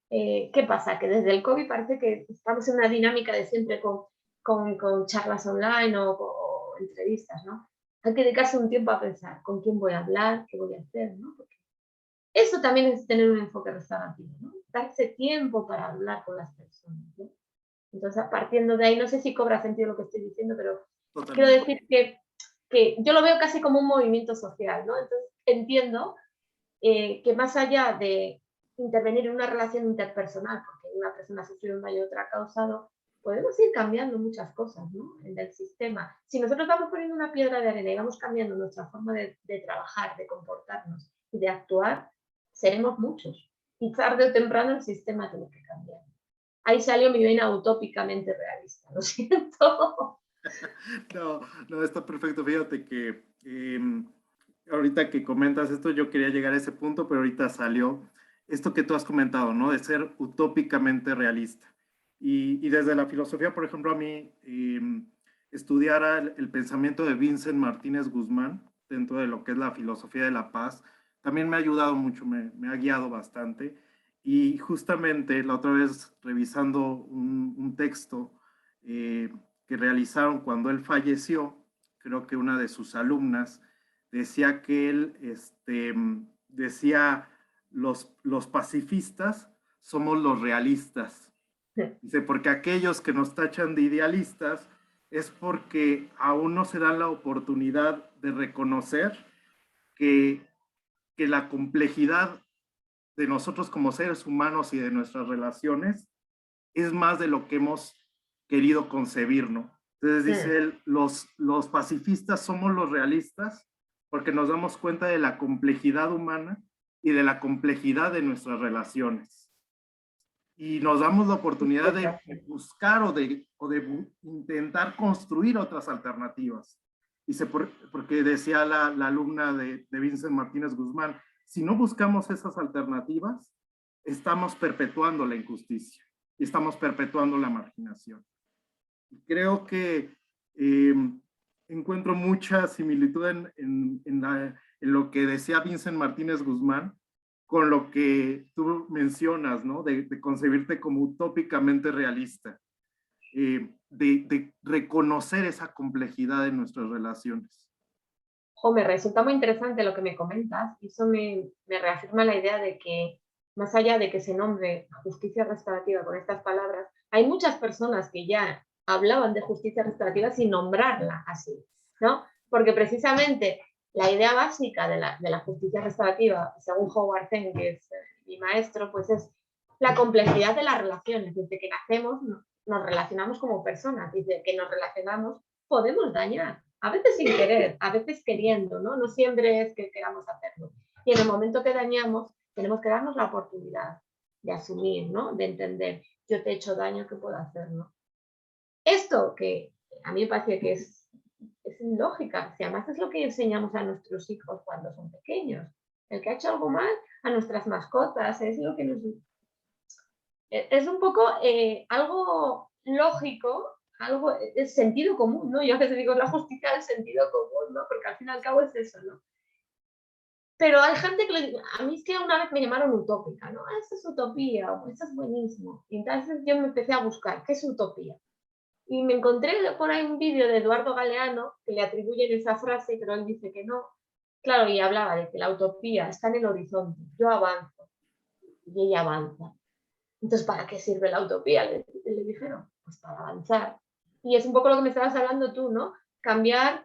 ¿Qué pasa? Que desde el COVID parece que estamos en una dinámica de siempre con charlas online o entrevistas, ¿no? Hay que dedicarse un tiempo a pensar con quién voy a hablar, qué voy a hacer, ¿no? Porque eso también es tener un enfoque restaurativo, ¿no? Darse tiempo para hablar con las personas, ¿no? Entonces, partiendo de ahí, no sé si cobra sentido lo que estoy diciendo, pero quiero decir que yo lo veo casi como un movimiento social, ¿no? Entonces, entiendo que más allá de intervenir en una relación interpersonal, porque una persona ha sufrido un daño y otra ha causado, podemos ir cambiando muchas cosas, ¿no? En el sistema. Si nosotros vamos poniendo una piedra de arena y vamos cambiando nuestra forma de trabajar, de comportarnos y de actuar, seremos muchos. Y tarde o temprano el sistema tiene que cambiar. Ahí salió mi vena utópicamente realista, lo siento. No, no, está perfecto. Fíjate que ahorita que comentas esto, yo quería llegar a ese punto, pero ahorita salió esto que tú has comentado, ¿no? De ser utópicamente realista. Y desde la filosofía, por ejemplo, a mí estudiar el pensamiento de Vincent Martínez Guzmán dentro de lo que es la filosofía de la paz, también me ha ayudado mucho, me ha guiado bastante. Y justamente la otra vez revisando un texto que realizaron cuando él falleció, creo que una de sus alumnas decía que él decía, los pacifistas somos los realistas. Dice, porque aquellos que nos tachan de idealistas es porque aún no se dan la oportunidad de reconocer que, que la complejidad de nosotros como seres humanos y de nuestras relaciones es más de lo que hemos querido concebir, ¿no? Entonces dice él, los pacifistas somos los realistas porque nos damos cuenta de la complejidad humana y de la complejidad de nuestras relaciones. Y nos damos la oportunidad de buscar o de intentar construir otras alternativas. Dice, porque decía la alumna de Vincent Martínez Guzmán, si no buscamos esas alternativas, estamos perpetuando la injusticia y estamos perpetuando la marginación. Y creo que encuentro mucha similitud en lo que decía Vincent Martínez Guzmán con lo que tú mencionas, ¿no? De concebirte como utópicamente realista, de reconocer esa complejidad en nuestras relaciones. Me resulta muy interesante lo que me comentas y eso me reafirma la idea de que más allá de que se nombre justicia restaurativa con estas palabras, hay muchas personas que ya hablaban de justicia restaurativa sin nombrarla así, ¿no? Porque precisamente la idea básica de la justicia restaurativa, según Howard Zinn, que es mi maestro, pues es la complejidad de las relaciones. Desde que nacemos nos relacionamos como personas, desde que nos relacionamos podemos dañar, a veces sin querer, a veces queriendo, ¿no? No siempre es que queramos hacerlo. Y en el momento que dañamos, tenemos que darnos la oportunidad de asumir, ¿no? De entender, yo te he hecho daño, ¿qué puedo hacer, no? Esto que a mí me parece que es ilógica, si además es lo que enseñamos a nuestros hijos cuando son pequeños. El que ha hecho algo mal a nuestras mascotas, es lo que nos... Es un poco algo lógico, algo, es sentido común, ¿no? Yo a veces digo, la justicia del sentido común, ¿no? Porque al fin y al cabo es eso, ¿no? Pero hay gente que a mí es que una vez me llamaron utópica, ¿no? Esa es utopía, o eso es buenísimo. Y entonces yo me empecé a buscar, ¿qué es utopía? Y me encontré por ahí un vídeo de Eduardo Galeano que le atribuyen esa frase, pero él dice que no. Claro, y hablaba de que la utopía está en el horizonte, yo avanzo y ella avanza. Entonces, ¿para qué sirve la utopía? Le dijeron, pues para avanzar. Y es un poco lo que me estabas hablando tú, ¿no? Cambiar,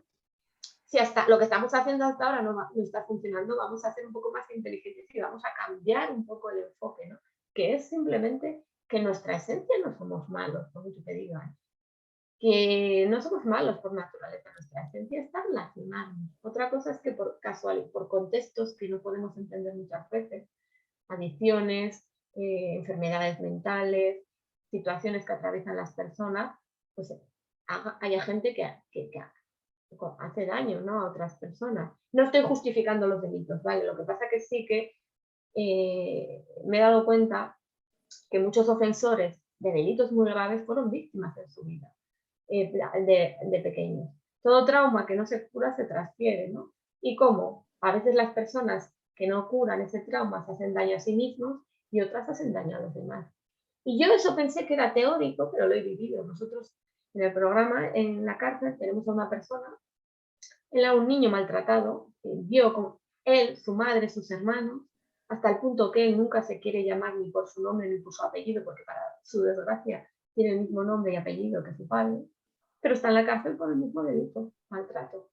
si hasta lo que estamos haciendo hasta ahora no está funcionando, vamos a ser un poco más inteligentes y vamos a cambiar un poco el enfoque, ¿no? Que es simplemente que nuestra esencia no somos malos, como yo te digo, ¿eh? Que no somos malos por naturaleza, nuestra esencia está relacionarnos. Otra cosa es que por contextos que no podemos entender muchas veces, adicciones, enfermedades mentales, situaciones que atraviesan las personas, pues haya gente que hace daño, ¿no?, a otras personas. No estoy justificando los delitos, ¿vale? Lo que pasa que sí que me he dado cuenta que muchos ofensores de delitos muy graves fueron víctimas en su vida, de pequeños. Todo trauma que no se cura se transfiere, ¿no? Y cómo a veces las personas que no curan ese trauma se hacen daño a sí mismos y otras hacen daño a los demás. Y yo eso pensé que era teórico, pero lo he vivido. Nosotros en el programa, en la cárcel, tenemos a una persona, él era un niño maltratado, vio con él, su madre, sus hermanos, hasta el punto que él nunca se quiere llamar ni por su nombre ni por su apellido, porque para su desgracia tiene el mismo nombre y apellido que su padre, pero está en la cárcel por el mismo delito, maltrato.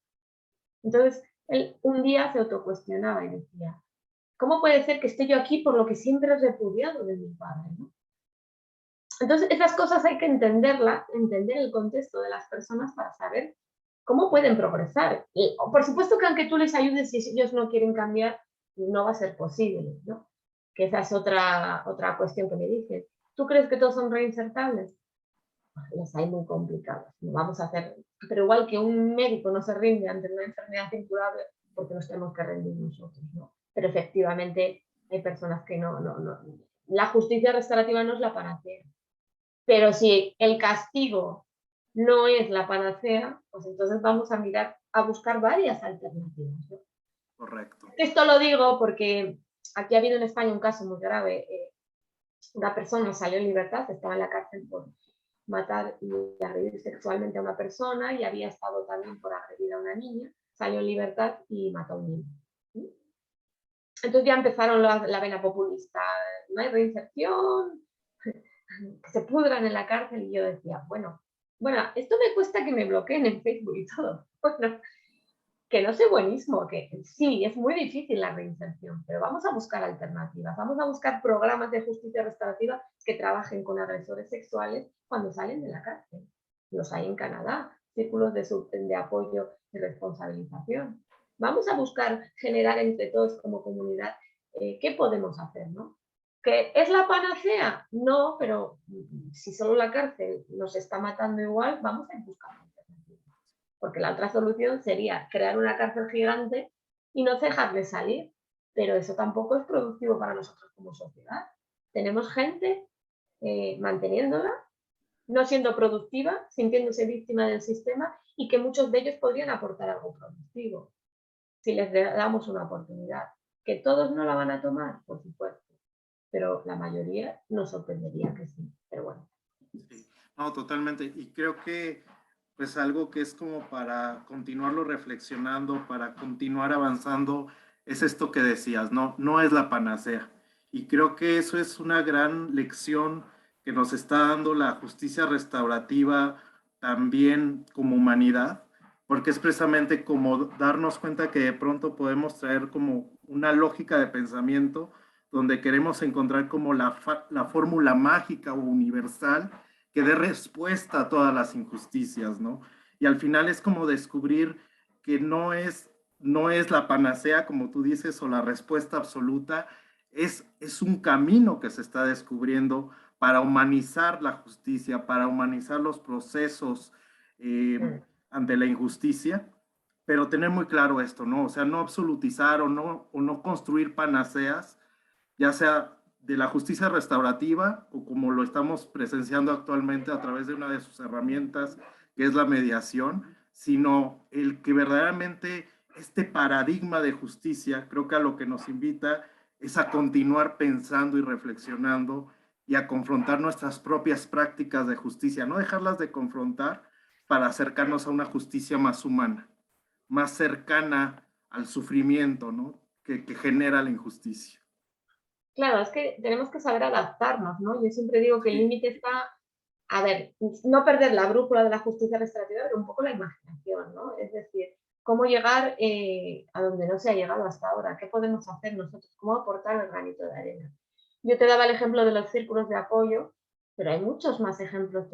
Entonces, él un día se autocuestionaba y decía, ¿cómo puede ser que esté yo aquí por lo que siempre he repudiado de mi padre, ¿no? Entonces, esas cosas hay que entenderlas, entender el contexto de las personas para saber cómo pueden progresar. Y, por supuesto que aunque tú les ayudes, si ellos no quieren cambiar, no va a ser posible, ¿no? Que esa es otra cuestión que me dicen. ¿Tú crees que todos son reinsertables? Los hay muy complicados. No vamos a hacer, pero igual que un médico no se rinde ante una enfermedad incurable, porque nos tenemos que rendir nosotros, ¿no? Pero efectivamente hay personas que no. La justicia restaurativa no es la panacea. Pero si el castigo no es la panacea, pues entonces vamos a mirar, a buscar varias alternativas, ¿no? Correcto. Esto lo digo porque aquí ha habido en España un caso muy grave. Una persona salió en libertad, estaba en la cárcel por matar y agredir sexualmente a una persona y había estado también por agredir a una niña, salió en libertad y mató a un niño. Entonces ya empezaron la vena populista, no hay reinserción, que se pudran en la cárcel, y yo decía, bueno, esto me cuesta que me bloqueen en Facebook y todo. Bueno, que no soy buenísimo, que sí, es muy difícil la reinserción, pero vamos a buscar alternativas, vamos a buscar programas de justicia restaurativa que trabajen con agresores sexuales cuando salen de la cárcel. Los hay en Canadá, círculos de apoyo y responsabilización. Vamos a buscar generar entre todos como comunidad qué podemos hacer, ¿no? ¿Que es la panacea? No, pero si solo la cárcel nos está matando igual, vamos a buscar alternativas. Porque la otra solución sería crear una cárcel gigante y no dejarle salir, pero eso tampoco es productivo para nosotros como sociedad. Tenemos gente manteniéndola, no siendo productiva, sintiéndose víctima del sistema, y que muchos de ellos podrían aportar algo productivo si les damos una oportunidad. ¿Que todos no la van a tomar? Por supuesto, pero la mayoría nos sorprendería que sí, pero bueno. Sí, no, totalmente, y creo que pues algo que es como para continuarlo reflexionando, para continuar avanzando, es esto que decías, no es la panacea. Y creo que eso es una gran lección que nos está dando la justicia restaurativa también como humanidad, porque es precisamente como darnos cuenta que de pronto podemos traer como una lógica de pensamiento donde queremos encontrar como la fórmula mágica o universal que dé respuesta a todas las injusticias, ¿no? Y al final es como descubrir que no es la panacea, como tú dices, o la respuesta absoluta, es un camino que se está descubriendo para humanizar la justicia, para humanizar los procesos ante la injusticia, pero tener muy claro esto, ¿no? O sea, no absolutizar o no construir panaceas, ya sea de la justicia restaurativa o como lo estamos presenciando actualmente a través de una de sus herramientas, que es la mediación, sino el que verdaderamente este paradigma de justicia, creo que a lo que nos invita es a continuar pensando y reflexionando y a confrontar nuestras propias prácticas de justicia, no dejarlas de confrontar para acercarnos a una justicia más humana, más cercana al sufrimiento, ¿no? que genera la injusticia. Claro, es que tenemos que saber adaptarnos, ¿no? Yo siempre digo que el Sí, límite está, a ver, no perder la brújula de la justicia restaurativa, pero un poco la imaginación, ¿no? Es decir, cómo llegar a donde no se ha llegado hasta ahora, qué podemos hacer nosotros, cómo aportar el granito de arena. Yo te daba el ejemplo de los círculos de apoyo, pero hay muchos más ejemplos.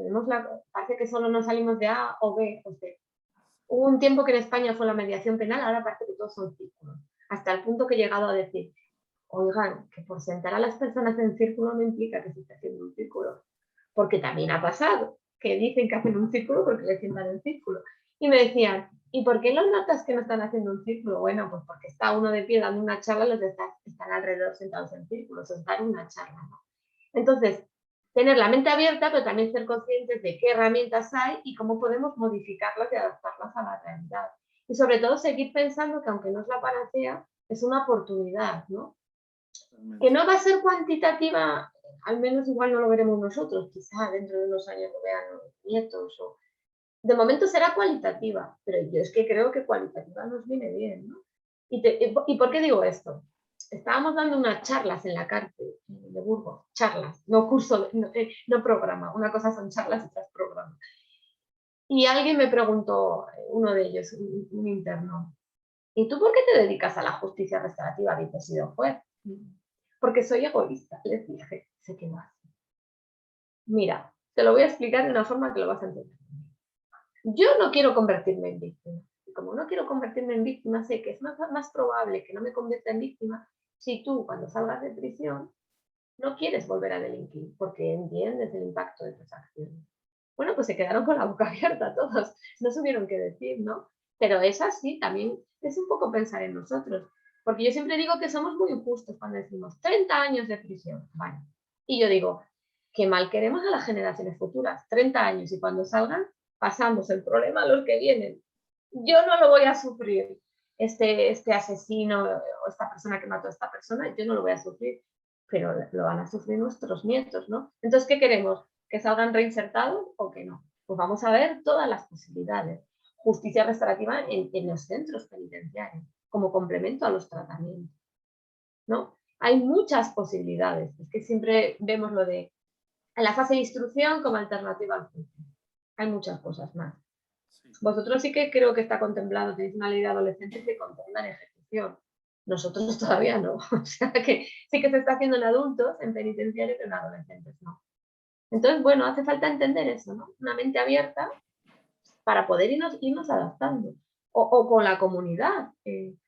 Parece que solo nos salimos de A o B o C. Hubo un tiempo que en España fue la mediación penal, ahora parece que todos son círculos. Hasta el punto que he llegado a decir, oigan, que por sentar a las personas en círculo no implica que se esté haciendo un círculo, porque también ha pasado, que dicen que hacen un círculo porque le sientan en círculo. Y me decían, ¿y por qué los notas que no están haciendo un círculo? Bueno, pues porque está uno de pie dando una charla, los demás están alrededor sentados en círculo, o están en una charla, ¿no? Entonces, tener la mente abierta, pero también ser conscientes de qué herramientas hay y cómo podemos modificarlas y adaptarlas a la realidad. Y sobre todo seguir pensando que aunque no es la panacea, es una oportunidad, ¿no? Que no va a ser cuantitativa, al menos igual no lo veremos nosotros, quizá dentro de unos años lo vean los nietos. De momento será cualitativa, pero yo es que creo que cualitativa nos viene bien, ¿no? ¿Y por qué digo esto? Estábamos dando unas charlas en la cárcel de Burgos, charlas, no curso, no programa. Una cosa son charlas y otra es programa. Y alguien me preguntó, uno de ellos, un interno, ¿y tú por qué te dedicas a la justicia restaurativa? Dice, he sido juez. Porque soy egoísta, les dije, se quedó así. Mira, te lo voy a explicar de una forma que lo vas a entender. Yo no quiero convertirme en víctima. Y como no quiero convertirme en víctima, sé que es más probable que no me convierta en víctima si tú, cuando salgas de prisión, no quieres volver a delinquir, porque entiendes el impacto de tus acciones. Bueno, pues se quedaron con la boca abierta todos, no supieron qué decir, ¿no? Pero es así, también es un poco pensar en nosotros, porque yo siempre digo que somos muy injustos cuando decimos 30 años de prisión, vale. Y yo digo, qué mal queremos a las generaciones futuras, 30 años, y cuando salgan, pasamos el problema a los que vienen. Yo no lo voy a sufrir, este asesino o esta persona que mató a esta persona, yo no lo voy a sufrir, pero lo van a sufrir nuestros nietos, ¿no? Entonces, ¿qué queremos? ¿Que salgan reinsertados o que no? Pues vamos a ver todas las posibilidades. Justicia restaurativa en los centros penitenciarios, como complemento a los tratamientos, ¿no? Hay muchas posibilidades. Es que siempre vemos lo de en la fase de instrucción como alternativa al juicio. Hay muchas cosas más. sí. Vosotros sí que creo que está contemplado, tenéis una ley de adolescentes que contempla en ejecución. Nosotros todavía no. O sea que sí que se está haciendo en adultos, en penitenciarios, pero en adolescentes no. Entonces, bueno, hace falta entender eso, ¿no? Una mente abierta para poder irnos adaptando. O con la comunidad.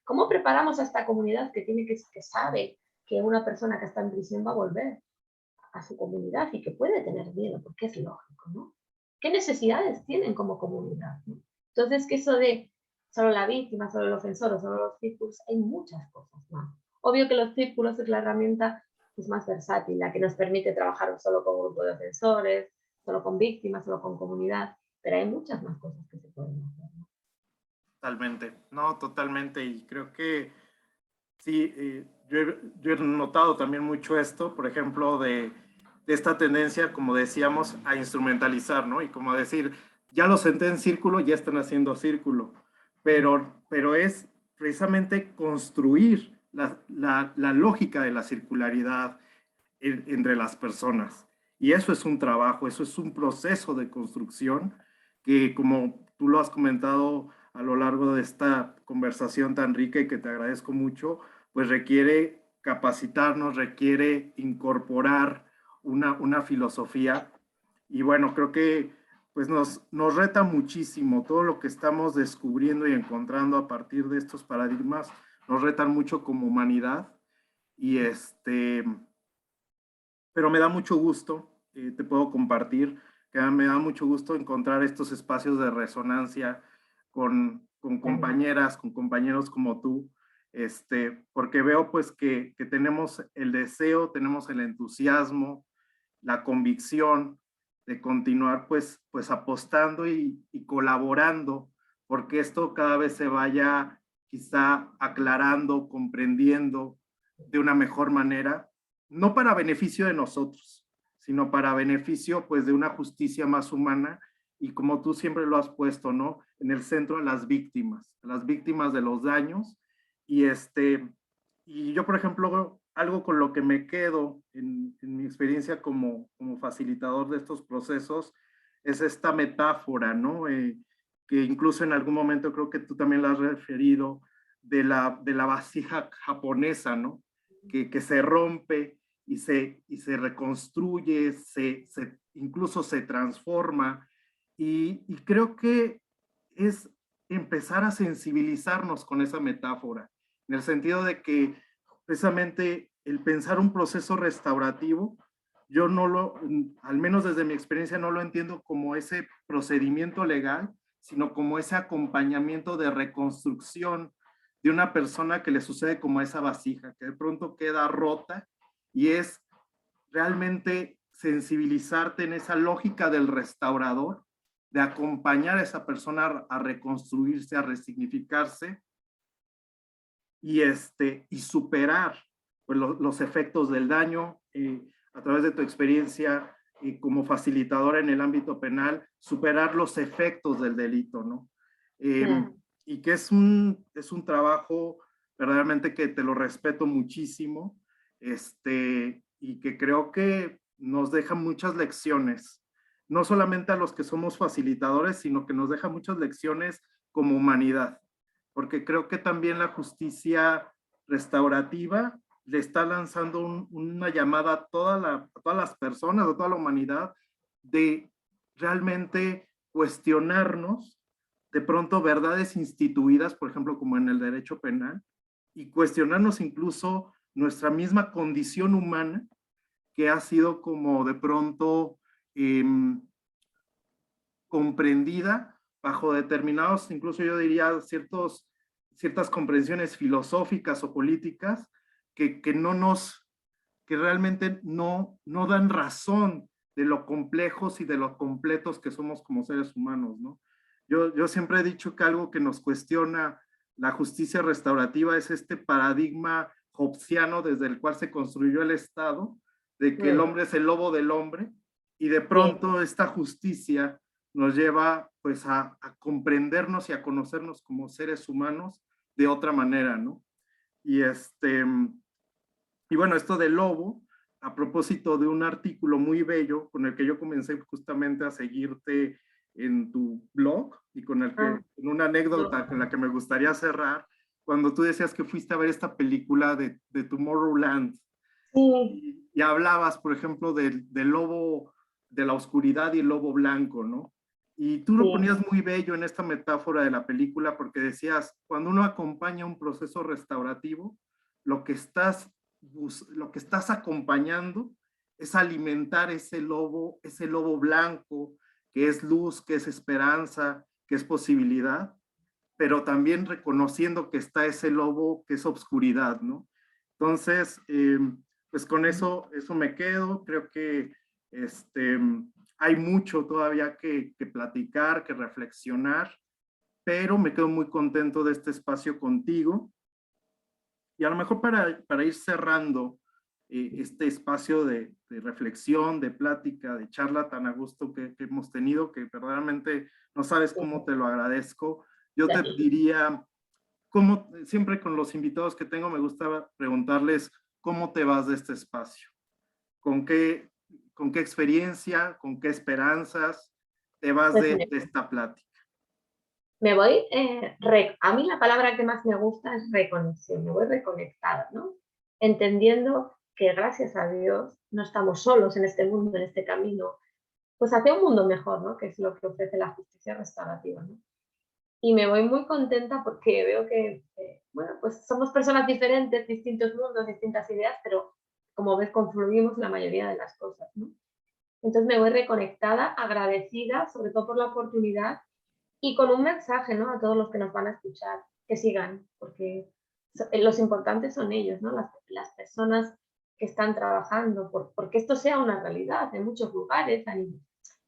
¿Cómo preparamos a esta comunidad que sabe que una persona que está en prisión va a volver a su comunidad y que puede tener miedo, porque es lógico, ¿no? ¿Qué necesidades tienen como comunidad? ¿No? Entonces, que eso de solo la víctima, solo el ofensor o solo los círculos, hay muchas cosas más. Obvio que los círculos es la herramienta pues, más versátil, la que nos permite trabajar solo con grupo de ofensores, solo con víctimas, solo con comunidad, pero hay muchas más cosas que se pueden hacer. ¿No? Totalmente, no, totalmente. Y creo que sí, yo he notado también mucho esto, por ejemplo, de esta tendencia, como decíamos, a instrumentalizar, ¿no? Y como decir, ya lo senté en círculo, ya están haciendo círculo, pero es precisamente construir la lógica de la circularidad entre las personas. Y eso es un trabajo, eso es un proceso de construcción que, como tú lo has comentado a lo largo de esta conversación tan rica y que te agradezco mucho, pues requiere capacitarnos, requiere incorporar una filosofía. Y bueno, creo que pues nos reta muchísimo todo lo que estamos descubriendo y encontrando a partir de estos paradigmas, nos retan mucho como humanidad. Y pero me da mucho gusto, te puedo compartir, que me da mucho gusto encontrar estos espacios de resonancia con compañeras, con compañeros como tú, porque veo pues que tenemos el deseo, tenemos el entusiasmo, la convicción de continuar pues apostando y colaborando, porque esto cada vez se vaya quizá aclarando, comprendiendo de una mejor manera, no para beneficio de nosotros, sino para beneficio pues de una justicia más humana y como tú siempre lo has puesto, ¿no? En el centro a las víctimas de los daños y y yo por ejemplo algo con lo que me quedo en mi experiencia como facilitador de estos procesos es esta metáfora, ¿no? Que incluso en algún momento creo que tú también la has referido de la vasija japonesa, ¿no? Que se rompe y se reconstruye, incluso se transforma. Y creo que es empezar a sensibilizarnos con esa metáfora, en el sentido de que precisamente el pensar un proceso restaurativo, yo no al menos desde mi experiencia, no lo entiendo como ese procedimiento legal, sino como ese acompañamiento de reconstrucción de una persona que le sucede como esa vasija, que de pronto queda rota y es realmente sensibilizarte en esa lógica del restaurador, de acompañar a esa persona a reconstruirse, a resignificarse y superar pues, los efectos del daño a través de tu experiencia como facilitadora en el ámbito penal, superar los efectos del delito, ¿no? Y que es un trabajo verdaderamente que te lo respeto muchísimo, y que creo que nos deja muchas lecciones, no solamente a los que somos facilitadores, sino que nos deja muchas lecciones como humanidad, porque creo que también la justicia restaurativa le está lanzando una llamada a todas las personas, a toda la humanidad, de realmente cuestionarnos de pronto verdades instituidas, por ejemplo, como en el derecho penal, y cuestionarnos incluso nuestra misma condición humana, que ha sido como de pronto eh, comprendida bajo determinados, incluso yo diría, ciertas comprensiones filosóficas o políticas que que realmente no dan razón de lo complejos y de lo completos que somos como seres humanos, ¿no? Yo siempre he dicho que algo que nos cuestiona la justicia restaurativa es este paradigma hobbesiano desde el cual se construyó el Estado, de que el hombre es el lobo del hombre, y de pronto esta justicia nos lleva pues a comprendernos y a conocernos como seres humanos de otra manera, ¿no? Y y bueno, esto del lobo, a propósito de un artículo muy bello con el que yo comencé justamente a seguirte en tu blog y con el que, en una anécdota con la que me gustaría cerrar, cuando tú decías que fuiste a ver esta película de Tomorrowland y hablabas, por ejemplo, del lobo de la oscuridad y el lobo blanco, ¿no? Y tú lo ponías muy bello en esta metáfora de la película porque decías, cuando uno acompaña un proceso restaurativo, lo que estás acompañando es alimentar ese lobo blanco, que es luz, que es esperanza, que es posibilidad, pero también reconociendo que está ese lobo que es obscuridad, ¿no? Entonces, pues con eso me quedo. Creo que hay mucho todavía que platicar, que reflexionar, pero me quedo muy contento de este espacio contigo. Y a lo mejor para ir cerrando este espacio de reflexión, de plática, de charla tan a gusto que hemos tenido, que verdaderamente no sabes cómo te lo agradezco. Yo te diría, siempre con los invitados que tengo me gusta preguntarles cómo te vas de este espacio, con qué experiencia, con qué esperanzas te vas Pues de esta plática. me voy, a mí la palabra que más me gusta es reconexión, me voy reconectada, ¿no? Entendiendo que gracias a Dios no estamos solos en este mundo, en este camino, pues hacia un mundo mejor, ¿no? Que es lo que ofrece la justicia restaurativa, ¿no? Y me voy muy contenta porque veo que, bueno, pues somos personas diferentes, distintos mundos, distintas ideas, pero como ves, confluimos la mayoría de las cosas, ¿no? Entonces me voy reconectada, agradecida, sobre todo por la oportunidad y con un mensaje, ¿no? A todos los que nos van a escuchar, que sigan, porque los importantes son ellos, ¿no? Las personas que están trabajando, porque esto sea una realidad en muchos lugares.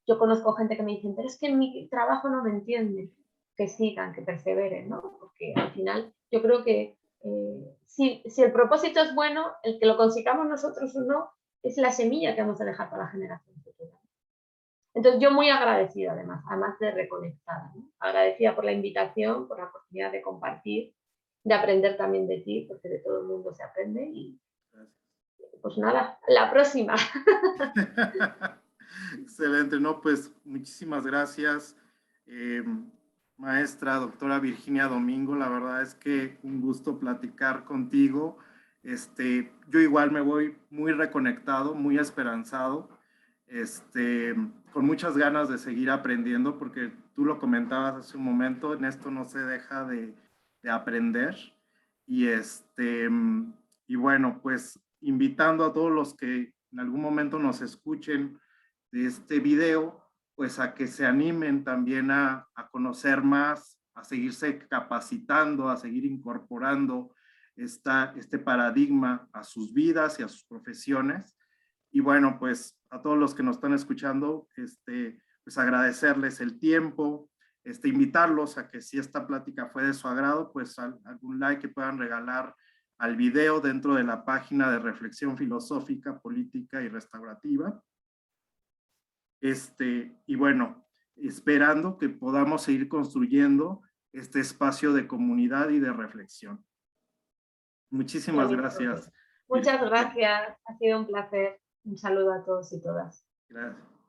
Yo conozco gente que me dice, pero es que en mi trabajo no me entienden. Que sigan, que perseveren, ¿no? Porque al final yo creo que si el propósito es bueno, el que lo consigamos nosotros o no, es la semilla que vamos a dejar para la generación futura. Entonces yo muy agradecida además de reconectada, ¿no? Agradecida por la invitación, por la oportunidad de compartir, de aprender también de ti, porque de todo el mundo se aprende y pues nada, la próxima. Excelente, no, pues muchísimas gracias, maestra, doctora Virginia Domingo. La verdad es que un gusto platicar contigo. Yo igual me voy muy reconectado, muy esperanzado, con muchas ganas de seguir aprendiendo, porque tú lo comentabas hace un momento, en esto no se deja de aprender. Y, y bueno, pues invitando a todos los que en algún momento nos escuchen de este video, pues a que se animen también a conocer más, a seguirse capacitando, a seguir incorporando este paradigma a sus vidas y a sus profesiones. Y bueno, pues a todos los que nos están escuchando, pues agradecerles el tiempo, invitarlos a que si esta plática fue de su agrado, pues algún like que puedan regalar al video dentro de la página de Reflexión Filosófica, Política y Restaurativa. Y bueno, esperando que podamos seguir construyendo este espacio de comunidad y de reflexión. Muchísimas gracias. Muchas gracias, ha sido un placer. Un saludo a todos y todas. Gracias.